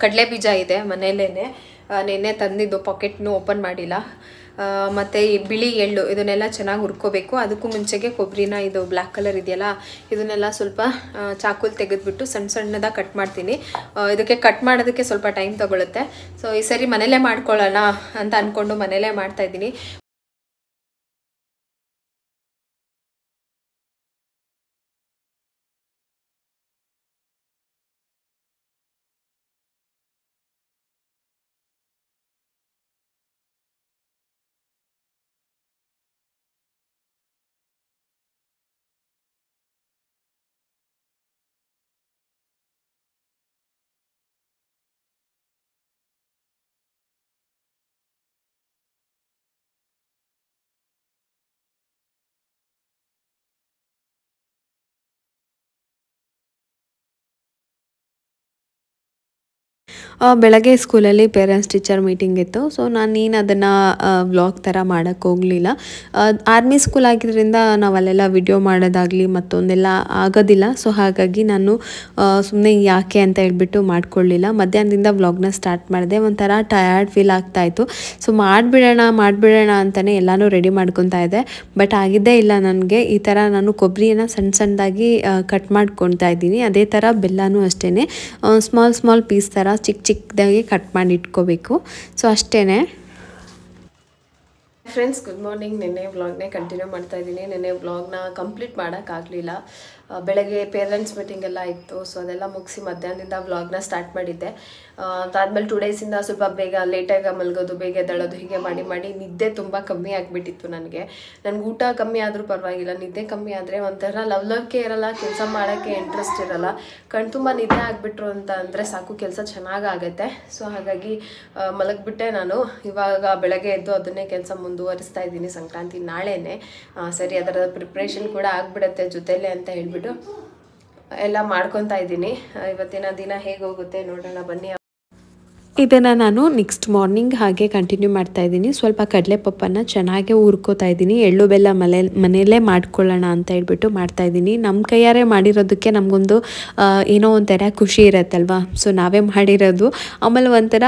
ಕಡಲೆ ಬೀಜ ಇದೆ ಮನೆಯಲ್ಲೇ, ನೆನ್ನೆ ತಂದಿದ್ದು, ಪಾಕೆಟ್ನು ಓಪನ್ ಮಾಡಿಲ್ಲ. ಮತ್ತು ಈ ಬಿಳಿ ಎಳ್ಳು ಇದನ್ನೆಲ್ಲ ಚೆನ್ನಾಗಿ ಹುರ್ಕೋಬೇಕು. ಅದಕ್ಕೂ ಮುಂಚೆಗೆ ಕೊಬ್ಬರಿನ, ಇದು ಬ್ಲ್ಯಾಕ್ ಕಲರ್ ಇದೆಯಲ್ಲ, ಇದನ್ನೆಲ್ಲ ಸ್ವಲ್ಪ ಚಾಕುಲ್ ತೆಗೆದುಬಿಟ್ಟು ಸಣ್ಣದಾಗಿ ಕಟ್ ಮಾಡ್ತೀನಿ. ಇದಕ್ಕೆ ಕಟ್ ಮಾಡೋದಕ್ಕೆ ಸ್ವಲ್ಪ ಟೈಮ್ ತೊಗೊಳುತ್ತೆ. ಸೊ ಈ ಸರಿ ಮನೇಲೇ ಮಾಡ್ಕೊಳ್ಳೋಣ ಅಂತ ಅಂದ್ಕೊಂಡು ಮನೇಲೇ ಮಾಡ್ತಾಯಿದ್ದೀನಿ. ಬೆಳಗ್ಗೆ ಸ್ಕೂಲಲ್ಲಿ ಪೇರೆಂಟ್ಸ್ ಟೀಚರ್ ಮೀಟಿಂಗ್ ಇತ್ತು. ಸೊ ನೀನು ಅದನ್ನು ವ್ಲಾಗ್ ಥರ ಮಾಡೋಕ್ಕೆ ಹೋಗಲಿಲ್ಲ. ಆರ್ಮಿ ಸ್ಕೂಲ್ ಆಗಿದ್ದರಿಂದ ನಾವು ಅಲ್ಲೆಲ್ಲ ವಿಡಿಯೋ ಮಾಡೋದಾಗಲಿ ಮತ್ತೊಂದೆಲ್ಲ ಆಗೋದಿಲ್ಲ. ಸೊ ಹಾಗಾಗಿ ನಾನು ಸುಮ್ಮನೆ ಯಾಕೆ ಅಂತ ಹೇಳ್ಬಿಟ್ಟು ಮಾಡ್ಕೊಳ್ಳಿಲ್ಲ. ಮಧ್ಯಾಹ್ನದಿಂದ ವ್ಲಾಗ್ನ ಸ್ಟಾರ್ಟ್ ಮಾಡಿದೆ. ಒಂಥರ ಟಯರ್ಡ್ ಫೀಲ್ ಆಗ್ತಾಯಿತ್ತು. ಸೊ ಮಾಡಿಬಿಡೋಣ ಅಂತಲೇ ಎಲ್ಲನೂ ರೆಡಿ ಮಾಡ್ಕೊತಾ ಇದ್ದೆ. ಬಟ್ ಆಗಿದ್ದೇ ಇಲ್ಲ ನನಗೆ. ಈ ಥರ ನಾನು ಕೊಬ್ಬರಿಯನ್ನು ಸಣ್ಣದಾಗಿ ಕಟ್ ಮಾಡ್ಕೊತಾ ಇದ್ದೀನಿ. ಅದೇ ಥರ ಬೆಲ್ಲನೂ ಅಷ್ಟೇ ಸ್ಮಾಲ್ ಪೀಸ್ ಥರ ಚಿಕ್ಕದಾಗಿ ಕಟ್ ಮಾಡಿ ಇಟ್ಕೋಬೇಕು. ಸೊ ಅಷ್ಟೇ ಫ್ರೆಂಡ್ಸ್, ಗುಡ್ ಮಾರ್ನಿಂಗ್. ನಿನ್ನೆ ವ್ಲಾಗ್ನೇ ಕಂಟಿನ್ಯೂ ಮಾಡ್ತಾ ಇದ್ದೀನಿ. ನಿನ್ನೆ ವ್ಲಾಗ್ನ ಕಂಪ್ಲೀಟ್ ಮಾಡೋಕ್ಕಾಗಲಿಲ್ಲ. ಬೆಳಗ್ಗೆ ಪೇರೆಂಟ್ಸ್ ಮೀಟಿಂಗ್ ಎಲ್ಲ ಇತ್ತು. ಸೊ ಅದೆಲ್ಲ ಮುಗಿಸಿ ಮಧ್ಯಾಹ್ನದಿಂದ ವ್ಲಾಗ್ನ ಸ್ಟಾರ್ಟ್ ಮಾಡಿದ್ದೆ. ಅದಾದಮೇಲೆ 2 ಡೇಸಿಂದ ಸ್ವಲ್ಪ ಬೇಗ ಲೇಟಾಗಿ ಮಲಗೋದು, ಬೇಗ ಎದ್ದೇಳೋದು, ಹೀಗೆ ಮಾಡಿ ನಿದ್ದೆ ತುಂಬ ಕಮ್ಮಿ ಆಗಿಬಿಟ್ಟಿತ್ತು ನನಗೆ. ಊಟ ಕಮ್ಮಿ ಆದರೂ ಪರವಾಗಿಲ್ಲ, ನಿದ್ದೆ ಕಮ್ಮಿ ಆದರೆ ಒಂಥರ ಲವ್ಲವಿಕೆ ಇರಲ್ಲ, ಕೆಲಸ ಮಾಡೋಕ್ಕೆ ಇಂಟ್ರೆಸ್ಟ್ ಇರಲ್ಲ. ತುಂಬ ನಿದ್ದೆ ಆಗಿಬಿಟ್ರು ಅಂತ ಅಂದರೆ ಸಾಕು, ಕೆಲಸ ಚೆನ್ನಾಗಾಗತ್ತೆ. ಸೊ ಹಾಗಾಗಿ ಮಲಗಿಬಿಟ್ಟೆ ನಾನು. ಇವಾಗ ಬೆಳಗ್ಗೆ ಎದ್ದು ಅದನ್ನೇ ಕೆಲಸ ಮುಂದುವರಿಸ್ತಾ ಇದ್ದೀನಿ. ಸಂಕ್ರಾಂತಿ ನಾಳೆನೇ. ಸರಿ, ಅದರ ಪ್ರಿಪ್ರೇಷನ್ ಕೂಡ ಆಗಿಬಿಡುತ್ತೆ ಜೊತೆಲೇ ಅಂತ ಹೇಳ್ಬಿಟ್ಟು ಎಲ್ಲ ಮಾಡ್ಕೊತಾ ಇದ್ದೀನಿ. ಇವತ್ತಿನ ದಿನ ಹೇಗೆ ಹೋಗುತ್ತೆ ನೋಡೋಣ ಬನ್ನಿ. ಇದನ್ನು ನಾನು ನೆಕ್ಸ್ಟ್ ಮಾರ್ನಿಂಗ್ ಹಾಗೆ ಕಂಟಿನ್ಯೂ ಮಾಡ್ತಾ ಇದ್ದೀನಿ. ಸ್ವಲ್ಪ ಕಡಲೆಪಪ್ಪನ್ನು ಚೆನ್ನಾಗಿ ಹುರ್ಕೋತಾ ಇದ್ದೀನಿ. ಎಳ್ಳು ಬೆಲ್ಲ ಮನೆಯಲ್ಲೇ ಮಾಡ್ಕೊಳ್ಳೋಣ ಅಂತ ಹೇಳ್ಬಿಟ್ಟು ಮಾಡ್ತಾ ಇದ್ದೀನಿ. ನಮ್ಮ ಕೈಯಾರೆ ಮಾಡಿರೋದಕ್ಕೆ ನಮಗೊಂದು ಏನೋ ಒಂಥರ ಖುಷಿ ಇರತ್ತಲ್ವ. ಸೊ ನಾವೇ ಮಾಡಿರೋದು, ಆಮೇಲೆ ಒಂಥರ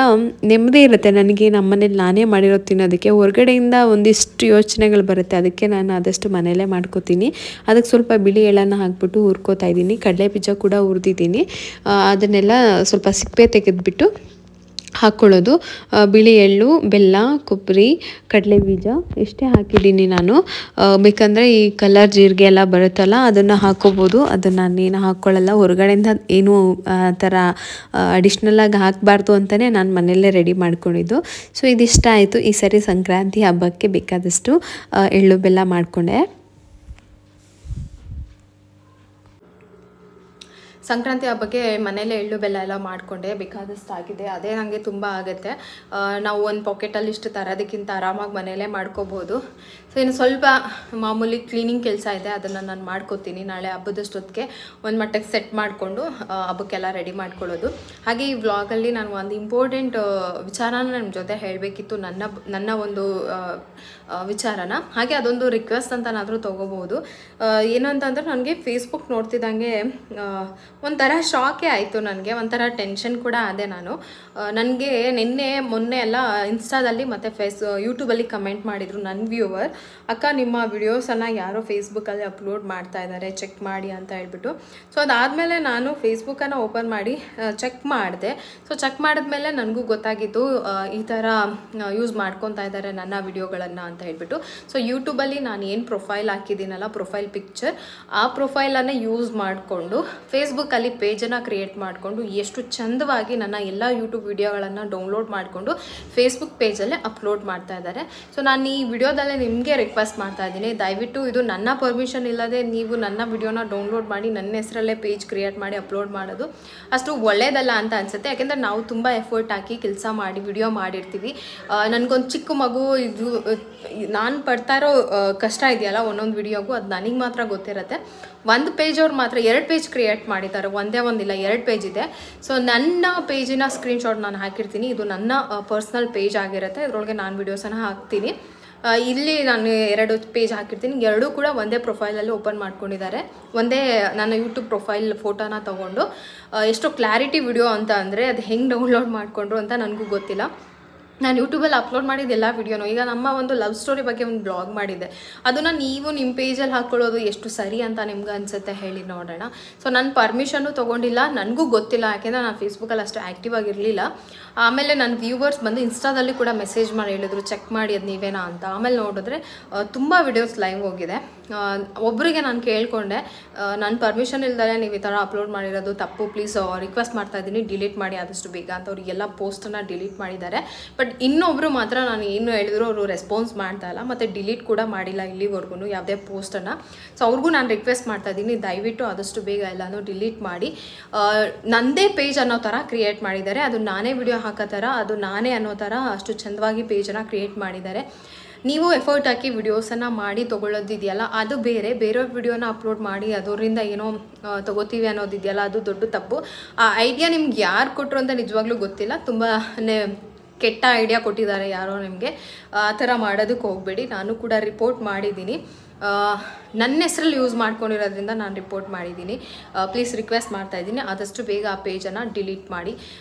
ನೆಮ್ಮದಿ ಇರುತ್ತೆ ನನಗೆ. ನಮ್ಮ ಮನೇಲಿ ನಾನೇ ಮಾಡಿರೋದು ತಿನ್ನೋದಕ್ಕೆ. ಹೊರಗಡೆಯಿಂದ ಒಂದಿಷ್ಟು ಯೋಚನೆಗಳು ಬರುತ್ತೆ. ಅದಕ್ಕೆ ನಾನು ಆದಷ್ಟು ಮನೆಯಲ್ಲೇ ಮಾಡ್ಕೋತೀನಿ. ಅದಕ್ಕೆ ಸ್ವಲ್ಪ ಬಿಳಿ ಎಳ್ಳನ್ನು ಹಾಕ್ಬಿಟ್ಟು ಹುರ್ಕೋತಾ ಇದ್ದೀನಿ. ಕಡಲೆ ಬೀಜ ಕೂಡ ಹುರಿದಿದ್ದೀನಿ. ಅದನ್ನೆಲ್ಲ ಸ್ವಲ್ಪ ಸಿಪ್ಪೆ ತೆಗೆದುಬಿಟ್ಟು ಹಾಕ್ಕೊಳ್ಳೋದು. ಬಿಳಿ ಎಳ್ಳು, ಬೆಲ್ಲ, ಕೊಬ್ಬರಿ, ಕಡಲೆ ಬೀಜ ಇಷ್ಟೇ ಹಾಕಿದ್ದೀನಿ ನಾನು. ಬೇಕಂದರೆ ಈ ಕಲರ್ ಜೀರಿಗೆ ಎಲ್ಲ ಬರುತ್ತಲ್ಲ ಅದನ್ನು ಹಾಕೋಬೋದು. ಅದನ್ನು ನಾನೇನು ಹಾಕ್ಕೊಳ್ಳಲ್ಲ. ಹೊರಗಡೆಯಿಂದ ಏನು ಆ ಥರ ಅಡಿಷ್ನಲಾಗಿ ಹಾಕಬಾರ್ದು ಅಂತಲೇ ನಾನು ಮನೆಯಲ್ಲೇ ರೆಡಿ ಮಾಡ್ಕೊಂಡಿದ್ದು. ಸೊ ಇದಿಷ್ಟ ಆಯಿತು. ಈ ಸರಿ ಸಂಕ್ರಾಂತಿ ಹಬ್ಬಕ್ಕೆ ಬೇಕಾದಷ್ಟು ಎಳ್ಳು ಬೆಲ್ಲ ಮಾಡಿಕೊಂಡೆ. ಸಂಕ್ರಾಂತಿ ಹಬ್ಬಕ್ಕೆ ಮನೇಲೆ ಎಳ್ಳು ಬೆಲ್ಲ ಎಲ್ಲ ಮಾಡಿಕೊಂಡೆ. ಬೇಕಾದಷ್ಟು ಆಗಿದೆ. ಅದೇ ನನಗೆ ತುಂಬ ಆಗುತ್ತೆ. ನಾವು ಒಂದು ಪಾಕೆಟಲ್ಲಿ ಇಷ್ಟು ತರೋದಕ್ಕಿಂತ ಆರಾಮಾಗಿ ಮನೆಯಲ್ಲೇ ಮಾಡ್ಕೋಬೋದು. ಸೊ ಇನ್ನು ಸ್ವಲ್ಪ ಮಾಮೂಲಿ ಕ್ಲೀನಿಂಗ್ ಕೆಲಸ ಇದೆ, ಅದನ್ನು ನಾನು ಮಾಡ್ಕೋತೀನಿ. ನಾಳೆ ಹಬ್ಬದಷ್ಟೊತ್ತಿಗೆ ಒಂದು ಮಟ್ಟಕ್ಕೆ ಸೆಟ್ ಮಾಡಿಕೊಂಡು ಹಬ್ಬಕ್ಕೆಲ್ಲ ರೆಡಿ ಮಾಡ್ಕೊಳ್ಳೋದು. ಹಾಗೆ ಈ ವ್ಲಾಗಲ್ಲಿ ನಾನು ಒಂದು ಇಂಪಾರ್ಟೆಂಟ್ ವಿಚಾರನ ನಿಮ್ಮ ಜೊತೆ ಹೇಳಬೇಕಿತ್ತು, ನನ್ನ ಒಂದು ವಿಚಾರನ. ಹಾಗೆ ಅದೊಂದು ರಿಕ್ವೆಸ್ಟ್ ಅಂತನಾದರೂ ತೊಗೋಬೋದು. ಏನು ಅಂತಂದರೆ ನನಗೆ ಫೇಸ್ಬುಕ್ ನೋಡ್ತಿದ್ದಂಗೆ ಒಂಥರ ಶಾಕೇ ಆಯಿತು. ನನಗೆ ಒಂಥರ ಟೆನ್ಷನ್ ಕೂಡ ಆದೆ ನಾನು. ನನಗೆ ಮೊನ್ನೆ ಎಲ್ಲ ಇನ್ಸ್ಟಾದಲ್ಲಿ ಮತ್ತು ಯೂಟ್ಯೂಬಲ್ಲಿ ಕಮೆಂಟ್ ಮಾಡಿದರು ನನ್ನ ವ್ಯೂವರ್, ಅಕ್ಕ ನಿಮ್ಮ ವಿಡಿಯೋಸನ್ನು ಯಾರೋ ಫೇಸ್ಬುಕ್ಕಲ್ಲಿ ಅಪ್ಲೋಡ್ ಮಾಡ್ತಾ ಇದ್ದಾರೆ, ಚೆಕ್ ಮಾಡಿ ಅಂತ ಹೇಳ್ಬಿಟ್ಟು. ಸೊ ಅದಾದಮೇಲೆ ನಾನು ಫೇಸ್ಬುಕ್ಕನ್ನು ಓಪನ್ ಮಾಡಿ ಚೆಕ್ ಮಾಡಿದೆ. ಸೊ ಚೆಕ್ ಮಾಡಿದ್ಮೇಲೆ ನನಗೂ ಗೊತ್ತಾಗಿತ್ತು ಈ ಥರ ಯೂಸ್ ಮಾಡ್ಕೊತಾ ಇದ್ದಾರೆ ನನ್ನ ವಿಡಿಯೋಗಳನ್ನು ಅಂತ ಹೇಳ್ಬಿಟ್ಟು. ಸೊ ಯೂಟ್ಯೂಬಲ್ಲಿ ನಾನು ಏನು ಪ್ರೊಫೈಲ್ ಹಾಕಿದ್ದೀನಲ್ಲ, ಪ್ರೊಫೈಲ್ ಪಿಕ್ಚರ್, ಆ ಪ್ರೊಫೈಲನ್ನು ಯೂಸ್ ಮಾಡಿಕೊಂಡು ಫೇಸ್ಬುಕ್ಕಲ್ಲಿ ಪೇಜನ್ನು ಕ್ರಿಯೇಟ್ ಮಾಡಿಕೊಂಡು ಎಷ್ಟು ಚಂದವಾಗಿ ನನ್ನ ಎಲ್ಲ ಯೂಟ್ಯೂಬ್ ವಿಡಿಯೋಗಳನ್ನು ಡೌನ್ಲೋಡ್ ಮಾಡಿಕೊಂಡು ಫೇಸ್ಬುಕ್ ಪೇಜಲ್ಲೇ ಅಪ್ಲೋಡ್ ಮಾಡ್ತಾ ಇದ್ದಾರೆ. ಸೊ ನಾನು ಈ ವಿಡಿಯೋದಲ್ಲೇ ನಿಮಗೆ ರಿಕ್ವೆಸ್ಟ್ ಮಾಡ್ತಾ ಇದ್ದೀನಿ, ದಯವಿಟ್ಟು ಇದು ನನ್ನ ಪರ್ಮಿಷನ್ ಇಲ್ಲದೆ ನೀವು ನನ್ನ ವಿಡಿಯೋನ ಡೌನ್ಲೋಡ್ ಮಾಡಿ ನನ್ನ ಹೆಸರಲ್ಲೇ ಪೇಜ್ ಕ್ರಿಯೇಟ್ ಮಾಡಿ ಅಪ್ಲೋಡ್ ಮಾಡೋದು ಅಷ್ಟು ಒಳ್ಳೆಯದಲ್ಲ ಅಂತ ಅನಿಸುತ್ತೆ. ಯಾಕೆಂದರೆ ನಾವು ತುಂಬ ಎಫರ್ಟ್ ಹಾಕಿ ಕೆಲಸ ಮಾಡಿ ವಿಡಿಯೋ ಮಾಡಿರ್ತೀವಿ. ನನಗೊಂದು ಚಿಕ್ಕ ಮಗು, ಇದು ನಾನು ಪಡ್ತಾ ಇರೋ ಕಷ್ಟ ಇದೆಯಲ್ಲ ಒಂದೊಂದು ವಿಡಿಯೋಗೂ, ಅದು ನನಗೆ ಮಾತ್ರ ಗೊತ್ತಿರುತ್ತೆ. ಒಂದು ಪೇಜ್ ಅವ್ರು ಮಾತ್ರ 2 ಪೇಜ್ ಕ್ರಿಯೇಟ್ ಮಾಡಿದ್ದಾರೆ. ಒಂದಿಲ್ಲ 2 ಪೇಜ್ ಇದೆ. ಸೊ ನನ್ನ ಪೇಜಿನ ಸ್ಕ್ರೀನ್ಶಾಟ್ ನಾನು ಹಾಕಿರ್ತೀನಿ. ಇದು ನನ್ನ ಪರ್ಸ್ನಲ್ ಪೇಜ್ ಆಗಿರುತ್ತೆ. ಇದರೊಳಗೆ ನಾನು ವಿಡಿಯೋಸನ್ನು ಹಾಕ್ತೀನಿ. ಇಲ್ಲಿ ನಾನು 2 ಪೇಜ್ ಹಾಕಿರ್ತೀನಿ. 2 ಕೂಡ ಒಂದೇ ಪ್ರೊಫೈಲಲ್ಲಿ ಓಪನ್ ಮಾಡ್ಕೊಂಡಿದ್ದಾರೆ. ಒಂದೇ ನನ್ನ ಯೂಟ್ಯೂಬ್ ಪ್ರೊಫೈಲ್ ಫೋಟೋನ ತೊಗೊಂಡು. ಎಷ್ಟು ಕ್ಲಾರಿಟಿ ವಿಡಿಯೋ ಅಂತ ಅಂದರೆ ಅದು ಹೆಂಗೆ ಡೌನ್ಲೋಡ್ ಮಾಡಿಕೊಂಡ್ರು ಅಂತ ನನಗೂ ಗೊತ್ತಿಲ್ಲ. ನಾನು ಯೂಟ್ಯೂಬಲ್ಲಿ ಅಪ್ಲೋಡ್ ಮಾಡಿದ ಎಲ್ಲ ವಿಡಿಯೋನು, ಈಗ ನಮ್ಮ ಒಂದು ಲವ್ ಸ್ಟೋರಿ ಬಗ್ಗೆ ಒಂದು ಬ್ಲಾಗ್ ಮಾಡಿದ್ದೆ, ಅದನ್ನು ನೀವು ನಿಮ್ಮ ಪೇಜಲ್ಲಿ ಹಾಕ್ಕೊಳ್ಳೋದು ಎಷ್ಟು ಸರಿ ಅಂತ ನಿಮ್ಗೆ ಅನಿಸುತ್ತೆ ಹೇಳಿ ನೋಡೋಣ. ಸೊ ನನ್ನ ಪರ್ಮಿಷನ್ನು ತೊಗೊಂಡಿಲ್ಲ, ನನಗೂ ಗೊತ್ತಿಲ್ಲ. ಯಾಕೆಂದರೆ ನಾನು ಫೇಸ್ಬುಕ್ಕಲ್ಲಿ ಅಷ್ಟು ಆ್ಯಕ್ಟಿವ್ ಆಗಿರಲಿಲ್ಲ. ಆಮೇಲೆ ನನ್ನ ವ್ಯೂವರ್ಸ್ ಬಂದು ಇನ್ಸ್ಟಾದಲ್ಲಿ ಕೂಡ ಮೆಸೇಜ್ ಮಾಡಿ ಹೇಳಿದ್ರು ಚೆಕ್ ಮಾಡಿ ಅದು ನೀವೇನಾ ಅಂತ. ಆಮೇಲೆ ನೋಡಿದ್ರೆ ತುಂಬ ವಿಡಿಯೋಸ್ ಲೈವ್ ಹೋಗಿದೆ. ಒಬ್ಬರಿಗೆ ನಾನು ಕೇಳಿಕೊಂಡೆ, ನನ್ನ ಪರ್ಮಿಷನ್ ಇಲ್ದಲೇ ನೀವು ಈ ಥರ ಅಪ್ಲೋಡ್ ಮಾಡಿರೋದು ತಪ್ಪು, ಪ್ಲೀಸ್ ರಿಕ್ವೆಸ್ಟ್ ಮಾಡ್ತಾ ಇದ್ದೀನಿ ಡಿಲೀಟ್ ಮಾಡಿ ಆದಷ್ಟು ಬೇಗ ಅಂತ. ಅವ್ರಿಗೆಲ್ಲ ಪೋಸ್ಟನ್ನು ಡಿಲೀಟ್ ಮಾಡಿದ್ದಾರೆ. ಬಟ್ ಇನ್ನೊಬ್ಬರು ಮಾತ್ರ ನಾನು ಏನು ಹೇಳಿದ್ರು ಅವರು ರೆಸ್ಪಾನ್ಸ್ ಮಾಡ್ತಾ ಇಲ್ಲ, ಮತ್ತು ಡಿಲೀಟ್ ಕೂಡ ಮಾಡಿಲ್ಲ ಇಲ್ಲಿವರೆಗೂ ಯಾವುದೇ ಪೋಸ್ಟನ್ನು. ಸೊ ಅವ್ರಿಗೂ ನಾನು ರಿಕ್ವೆಸ್ಟ್ ಮಾಡ್ತಾ ಇದ್ದೀನಿ, ದಯವಿಟ್ಟು ಆದಷ್ಟು ಬೇಗ ಎಲ್ಲನೂ ಡಿಲೀಟ್ ಮಾಡಿ. ನನ್ನದೇ ಪೇಜ್ ಅನ್ನೋ ಥರ ಕ್ರಿಯೇಟ್ ಮಾಡಿದ್ದಾರೆ. ಅದು ನಾನೇ ವಿಡಿಯೋ ಹಾಕೋ ಥರ, ಅದು ನಾನೇ ಅನ್ನೋ ಥರ ಅಷ್ಟು ಚೆಂದವಾಗಿ ಪೇಜನ್ನು ಕ್ರಿಯೇಟ್ ಮಾಡಿದ್ದಾರೆ. ನೀವು ಎಫರ್ಟ್ ಹಾಕಿ ವಿಡಿಯೋಸನ್ನು ಮಾಡಿ ತೊಗೊಳ್ಳೋದಿದೆಯಲ್ಲ ಅದು ಬೇರೆ. ಬೇರೆಯವ್ರ ವಿಡಿಯೋನ ಅಪ್ಲೋಡ್ ಮಾಡಿ ಅದರಿಂದ ಏನೋ ತೊಗೋತೀವಿ ಅನ್ನೋದಿದೆಯಲ್ಲ ಅದು ದೊಡ್ಡ ತಪ್ಪು. ಆ ಐಡಿಯಾ ನಿಮ್ಗೆ ಯಾರು ಕೊಟ್ಟರು ಅಂತ ನಿಜವಾಗ್ಲೂ ಗೊತ್ತಿಲ್ಲ. ತುಂಬಾ ಕೆಟ್ಟ ಐಡಿಯಾ ಕೊಟ್ಟಿದ್ದಾರೆ ಯಾರೋ ನಿಮಗೆ. ಆ ಥರ ಮಾಡೋದಕ್ಕೆ ಹೋಗಬೇಡಿ. ನಾನು ಕೂಡ ರಿಪೋರ್ಟ್ ಮಾಡಿದ್ದೀನಿ. ನನ್ನ ಹೆಸರಲ್ಲಿ ಯೂಸ್ ಮಾಡ್ಕೊಂಡಿರೋದ್ರಿಂದ ನಾನು ರಿಪೋರ್ಟ್ ಮಾಡಿದ್ದೀನಿ. ಪ್ಲೀಸ್ ರಿಕ್ವೆಸ್ಟ್ ಮಾಡ್ತಾ ಇದ್ದೀನಿ, ಆದಷ್ಟು ಬೇಗ ಆ ಪೇಜನ್ನು ಡಿಲೀಟ್ ಮಾಡಿ.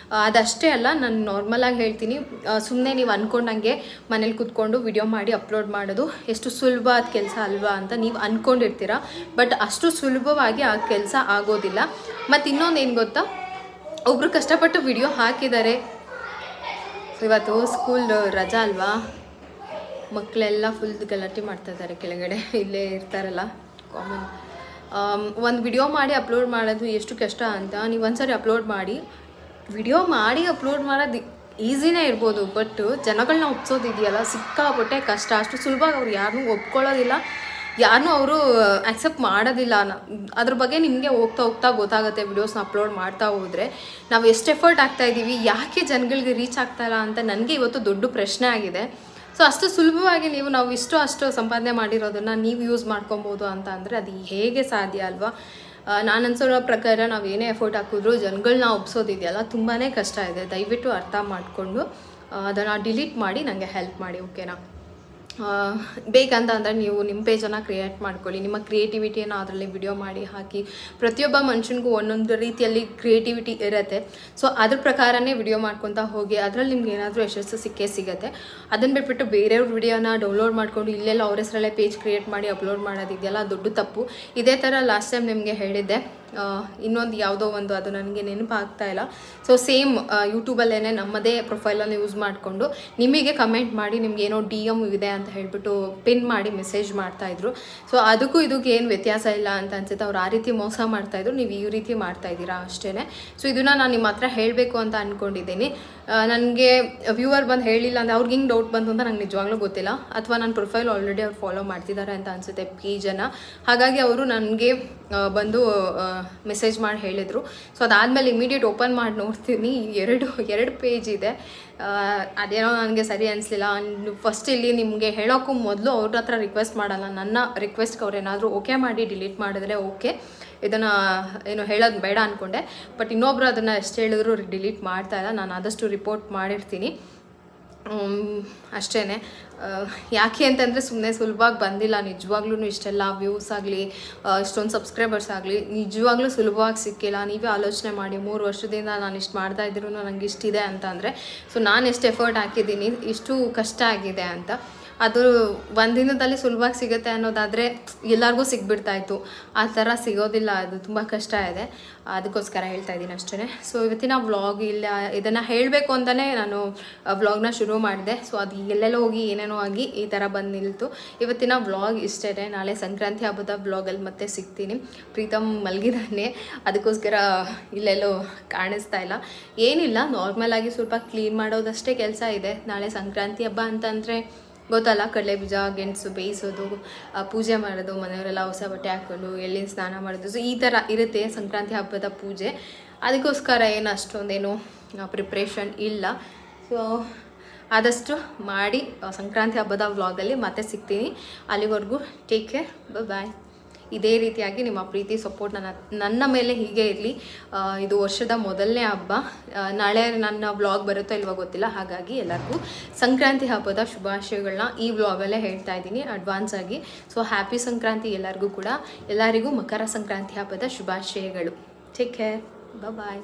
ಅದಷ್ಟೇ ಅಲ್ಲ, ನಾನು ನಾರ್ಮಲಾಗಿ ಹೇಳ್ತೀನಿ, ಸುಮ್ಮನೆ ನೀವು ಅಂದ್ಕೊಂಡಂಗೆ ಮನೇಲಿ ಕೂತ್ಕೊಂಡು ವಿಡಿಯೋ ಮಾಡಿ ಅಪ್ಲೋಡ್ ಮಾಡೋದು ಎಷ್ಟು ಸುಲಭವಾದ ಕೆಲಸ ಅಲ್ವಾ ಅಂತ ನೀವು ಅಂದ್ಕೊಂಡಿರ್ತೀರ. ಬಟ್ ಅಷ್ಟು ಸುಲಭವಾಗಿ ಆ ಕೆಲಸ ಆಗೋದಿಲ್ಲ. ಮತ್ತು ಇನ್ನೊಂದು ಏನು ಗೊತ್ತಾ, ಒಬ್ಬರು ಕಷ್ಟಪಟ್ಟು ವಿಡಿಯೋ ಹಾಕಿದ್ದಾರೆ. ಇವತ್ತು ಸ್ಕೂಲ್ ರಜಾ ಅಲ್ವಾ, ಮಕ್ಕಳೆಲ್ಲ ಫುಲ್ ಗಲಾಟೆ ಮಾಡ್ತಾ ಇದ್ದಾರೆ ಕೆಳಗಡೆ, ಇಲ್ಲೇ ಇರ್ತಾರಲ್ಲ ಕಾಮನ್. ಒಂದು ವಿಡಿಯೋ ಮಾಡಿ ಅಪ್ಲೋಡ್ ಮಾಡೋದು ಎಷ್ಟು ಕಷ್ಟ ಅಂತ ನೀವು ಒಂದ್ಸರಿ ಅಪ್ಲೋಡ್ ಮಾಡಿ. ವಿಡಿಯೋ ಮಾಡಿ ಅಪ್ಲೋಡ್ ಮಾಡೋದು ಈಸಿನೇ ಇರ್ಬೋದು, ಬಟ್ ಜನಗಳನ್ನ ಒಪ್ಸೋದಿದೆಯಲ್ಲ ಸಿಕ್ಕಾಪಟ್ಟೆ ಕಷ್ಟ. ಅಷ್ಟು ಸುಲಭವಾಗಿ ಅವ್ರು ಯಾರನ್ನೂ ಒಪ್ಕೊಳ್ಳೋದಿಲ್ಲ, ಯಾರನ್ನೂ ಅವರು ಆಕ್ಸೆಪ್ಟ್ ಮಾಡೋದಿಲ್ಲ. ಅದ್ರ ಬಗ್ಗೆ ನಿಮಗೆ ಹೋಗ್ತಾ ಹೋಗ್ತಾ ಗೊತ್ತಾಗುತ್ತೆ. ವಿಡಿಯೋಸ್ನ ಅಪ್ಲೋಡ್ ಮಾಡ್ತಾ ಹೋದರೆ ನಾವು ಎಷ್ಟು ಎಫರ್ಟ್ ಆಗ್ತಾಯಿದ್ದೀವಿ, ಯಾಕೆ ಜನಗಳಿಗೆ ರೀಚ್ ಆಗ್ತಾಯಿಲ್ಲ ಅಂತ ನನಗೆ ಇವತ್ತು ದೊಡ್ಡ ಪ್ರಶ್ನೆ ಆಗಿದೆ. ಸೊ ಅಷ್ಟು ಸುಲಭವಾಗಿ ನಾವು ಅಷ್ಟು ಸಂಪಾದನೆ ಮಾಡಿರೋದನ್ನು ನೀವು ಯೂಸ್ ಮಾಡ್ಕೊಬೋದು ಅಂತ ಅಂದರೆ ಅದು ಹೇಗೆ ಸಾಧ್ಯ ಅಲ್ವಾ? ನಾನು ಅನ್ಸೋ ಪ್ರಕಾರ ನಾವು ಏನೇ ಎಫರ್ಟ್ ಹಾಕಿದ್ರು ಜನಗಳನ್ನ ಒಪ್ಸೋದಿದೆಯಲ್ಲ ತುಂಬಾ ಕಷ್ಟ ಇದೆ. ದಯವಿಟ್ಟು ಅರ್ಥ ಮಾಡಿಕೊಂಡು ಅದನ್ನು ಡಿಲೀಟ್ ಮಾಡಿ ನನಗೆ ಹೆಲ್ಪ್ ಮಾಡಿ, ಓಕೆನಾ? ಬೇಕಂತ ಅಂದರೆ ನೀವು ನಿಮ್ಮ ಪೇಜನ್ನು ಕ್ರಿಯೇಟ್ ಮಾಡ್ಕೊಳ್ಳಿ. ನಿಮ್ಮ ಕ್ರಿಯೇಟಿವಿಟಿಯನ್ನು ಅದರಲ್ಲಿ ವಿಡಿಯೋ ಮಾಡಿ ಹಾಕಿ. ಪ್ರತಿಯೊಬ್ಬ ಮನುಷ್ಯನಿಗೂ ಒಂದೊಂದು ರೀತಿಯಲ್ಲಿ ಕ್ರಿಯೇಟಿವಿಟಿ ಇರುತ್ತೆ. ಸೊ ಅದ್ರ ಪ್ರಕಾರನೇ ವಿಡಿಯೋ ಮಾಡ್ಕೊತಾ ಹೋಗಿ, ಅದರಲ್ಲಿ ನಿಮ್ಗೆ ಏನಾದರೂ ಯಶಸ್ಸು ಸಿಗುತ್ತೆ. ಅದನ್ನು ಬಿಟ್ಬಿಟ್ಟು ಬೇರೆಯವ್ರ ವಿಡಿಯೋನ ಡೌನ್ಲೋಡ್ ಮಾಡಿಕೊಂಡು ಇಲ್ಲೆಲ್ಲ ಅವ್ರ ಹೆಸರಲ್ಲೇ ಪೇಜ್ ಕ್ರಿಯೇಟ್ ಮಾಡಿ ಅಪ್ಲೋಡ್ ಮಾಡೋದಿದೆಯಲ್ಲ ದೊಡ್ಡ ತಪ್ಪು. ಇದೇ ಥರ ಲಾಸ್ಟ್ ಟೈಮ್ ನಿಮಗೆ ಹೇಳಿದ್ದೆ, ಇನ್ನೊಂದು ಯಾವುದೋ ಒಂದು, ಅದು ನನಗೆ ನೆನಪಾಗ್ತಾ ಇಲ್ಲ. ಸೊ ಸೇಮ್ ಯೂಟ್ಯೂಬಲ್ಲೇ ನಮ್ಮದೇ ಪ್ರೊಫೈಲನ್ನು ಯೂಸ್ ಮಾಡಿಕೊಂಡು ನಿಮಗೆ ಕಮೆಂಟ್ ಮಾಡಿ ನಿಮ್ಗೆ ಏನೋ DM ಇದೆ ಅಂತ ಹೇಳಿಬಿಟ್ಟು ಪಿನ್ ಮಾಡಿ ಮೆಸೇಜ್ ಮಾಡ್ತಾಯಿದ್ರು. ಸೊ ಅದಕ್ಕೂ ಇದಕ್ಕೆ ಏನು ವ್ಯತ್ಯಾಸ ಇಲ್ಲ ಅಂತ ಅನ್ಸುತ್ತೆ. ಅವ್ರು ಆ ರೀತಿ ಮೋಸ ಮಾಡ್ತಾಯಿದ್ರು, ನೀವು ಈ ರೀತಿ ಮಾಡ್ತಾಯಿದ್ದೀರಾ ಅಷ್ಟೇ. ಸೊ ಇದನ್ನು ನಾನು ನಿಮ್ಮ ಹತ್ರ ಹೇಳಬೇಕು ಅಂತ ಅಂದ್ಕೊಂಡಿದ್ದೀನಿ. ನನಗೆ ವ್ಯೂವರ್ ಬಂದು ಹೇಳಿಲ್ಲ ಅಂದರೆ ಅವ್ರಿಗೆ ಹಿಂಗೆ ಡೌಟ್ ಬಂತು ಅಂತ ನಂಗೆ ನಿಜವಾಗ್ಲೂ ಗೊತ್ತಿಲ್ಲ. ಅಥವಾ ನನ್ನ ಪ್ರೊಫೈಲ್ ಆಲ್ರೆಡಿ ಅವ್ರು ಫಾಲೋ ಮಾಡ್ತಿದ್ದಾರೆ ಅಂತ ಅನಿಸುತ್ತೆ ಪೇಜನ್ನು. ಹಾಗಾಗಿ ಅವರು ನನಗೆ ಬಂದು ಮೆಸೇಜ್ ಮಾಡಿ ಹೇಳಿದರು. ಸೊ ಅದಾದಮೇಲೆ ಇಮಿಡಿಯೇಟ್ ಓಪನ್ ಮಾಡಿ ನೋಡ್ತೀನಿ, ಎರಡು ಪೇಜ್ ಇದೆ. ಅದೇನೋ ನನಗೆ ಸರಿ ಅನಿಸ್ಲಿಲ್ಲ. ಫಸ್ಟ್ ಇಲ್ಲಿ ನಿಮಗೆ ಹೇಳೋಕ್ಕೂ ಮೊದಲು ಅವ್ರ ಹತ್ರ ರಿಕ್ವೆಸ್ಟ್ ಮಾಡಲ್ಲ. ನನ್ನ ರಿಕ್ವೆಸ್ಟ್ಗೆ ಅವ್ರು ಏನಾದರೂ ಓಕೆ ಮಾಡಿ ಡಿಲೀಟ್ ಮಾಡಿದ್ರೆ ಓಕೆ, ಇದನ್ನು ಏನು ಹೇಳೋದು ಬೇಡ ಅಂದ್ಕೊಂಡೆ. ಬಟ್ ಇನ್ನೊಬ್ರು ಅದನ್ನು ಎಷ್ಟು ಹೇಳಿದ್ರು ಡಿಲೀಟ್ ಮಾಡ್ತಾಯಿಲ್ಲ. ನಾನು ಆದಷ್ಟು ರಿಪೋರ್ಟ್ ಮಾಡಿರ್ತೀನಿ ಅಷ್ಟೇ. ಯಾಕೆ ಅಂತಂದರೆ ಸುಮ್ಮನೆ ಸುಲಭವಾಗಿ ಬಂದಿಲ್ಲ. ನಿಜವಾಗ್ಲೂ ಇಷ್ಟೆಲ್ಲ ವ್ಯೂಸ್ ಆಗಲಿ, ಇಷ್ಟೊಂದು ಸಬ್ಸ್ಕ್ರೈಬರ್ಸ್ ಆಗಲಿ ನಿಜವಾಗ್ಲೂ ಸುಲಭವಾಗಿ ಸಿಕ್ಕಿಲ್ಲ. ನೀವೇ ಆಲೋಚನೆ ಮಾಡಿ, 3 ವರ್ಷದಿಂದ ನಾನು ಇಷ್ಟು ಮಾಡ್ತಾ ಇದ್ರೂ ನನಗೆ ಇಷ್ಟಿದೆ ಅಂತ ಅಂದರೆ, ಸೊ ನಾನು ಎಷ್ಟು ಎಫರ್ಟ್ ಹಾಕಿದ್ದೀನಿ, ಇಷ್ಟು ಕಷ್ಟ ಆಗಿದೆ ಅಂತ. ಅದು ಒಂದು ದಿನದಲ್ಲಿ ಸುಲಭವಾಗಿ ಸಿಗುತ್ತೆ ಅನ್ನೋದಾದರೆ ಎಲ್ಲರಿಗೂ ಸಿಗ್ಬಿಡ್ತಾಯಿತ್ತು. ಆ ಥರ ಸಿಗೋದಿಲ್ಲ, ಅದು ತುಂಬ ಕಷ್ಟ ಇದೆ. ಅದಕ್ಕೋಸ್ಕರ ಹೇಳ್ತಾ ಇದ್ದೀನಿ ಅಷ್ಟೇ. ಸೊ ಇವತ್ತಿನ ವ್ಲಾಗ್ ಇಲ್ಲ, ಇದನ್ನು ಹೇಳಬೇಕು ಅಂತಲೇ ನಾನು ವ್ಲಾಗ್ನ ಶುರು ಮಾಡಿದೆ. ಸೊ ಅದು ಎಲ್ಲೆಲ್ಲೋ ಹೋಗಿ ಏನೇನೋ ಆಗಿ ಈ ಥರ ಬಂದು ನಿಲ್ತು. ಇವತ್ತಿನ ವ್ಲಾಗ್ ಇಷ್ಟೇ. ನಾಳೆ ಸಂಕ್ರಾಂತಿ ಹಬ್ಬದ ವ್ಲಾಗಲ್ಲಿ ಮತ್ತೆ ಸಿಗ್ತೀನಿ. ಪ್ರೀತಮ್ ಮಲಗಿದ್ದಾನೆ, ಅದಕ್ಕೋಸ್ಕರ ಇಲ್ಲೆಲ್ಲೋ ಕಾಣಿಸ್ತಾ ಇಲ್ಲ. ಏನಿಲ್ಲ, ನಾರ್ಮಲಾಗಿ ಸ್ವಲ್ಪ ಕ್ಲೀನ್ ಮಾಡೋದಷ್ಟೇ ಕೆಲಸ ಇದೆ. ನಾಳೆ ಸಂಕ್ರಾಂತಿ ಹಬ್ಬ ಅಂತಂದರೆ ಗೊತ್ತಲ್ಲ, ಕಡಲೆ ಬೀಜ ಗೆಣಸು ಬೇಯಿಸೋದು, ಪೂಜೆ ಮಾಡೋದು, ಮನೆಯವರೆಲ್ಲ ಹೊಸ ಬಟ್ಟೆ ಹಾಕ್ಕೊಂಡು ಎಳ್ಳಿನ ಸ್ನಾನ ಮಾಡೋದು. ಸೊ ಈ ಥರ ಇರುತ್ತೆ ಸಂಕ್ರಾಂತಿ ಹಬ್ಬದ ಪೂಜೆ. ಅದಕ್ಕೋಸ್ಕರ ಏನು ಅಷ್ಟೊಂದೇನು ಪ್ರಿಪ್ರೇಷನ್ ಇಲ್ಲ. ಸೊ ಆದಷ್ಟು ಮಾಡಿ ಸಂಕ್ರಾಂತಿ ಹಬ್ಬದ ವ್ಲಾಗಲ್ಲಿ ಮತ್ತೆ ಸಿಗ್ತೀನಿ. ಅಲ್ಲಿವರೆಗೂ ಟೇಕ್ ಕೇರ್, ಬಾಯ್. ಇದೇ ರೀತಿಯಾಗಿ ನಿಮ್ಮ ಪ್ರೀತಿ ಸಪೋರ್ಟ್ ನನ್ನ ಮೇಲೆ ಹೀಗೆ ಇರಲಿ. ಇದು ವರ್ಷದ ಮೊದಲನೇ ಹಬ್ಬ. ನಾಳೆ ನನ್ನ ವ್ಲಾಗ್ ಬರುತ್ತೋ ಇಲ್ವೋ ಗೊತ್ತಿಲ್ಲ. ಹಾಗಾಗಿ ಎಲ್ಲರಿಗೂ ಸಂಕ್ರಾಂತಿ ಹಬ್ಬದ ಶುಭಾಶಯಗಳನ್ನ ಈ ವ್ಲಾಗಲ್ಲೇ ಹೇಳ್ತಾ ಇದ್ದೀನಿ ಅಡ್ವಾನ್ಸ್ ಆಗಿ. ಸೊ ಹ್ಯಾಪಿ ಸಂಕ್ರಾಂತಿ ಎಲ್ಲರಿಗೂ ಕೂಡ. ಎಲ್ಲರಿಗೂ ಮಕರ ಸಂಕ್ರಾಂತಿ ಹಬ್ಬದ ಶುಭಾಶಯಗಳು. ಟೇಕ್ ಕೇರ್, ಬಾಯ್.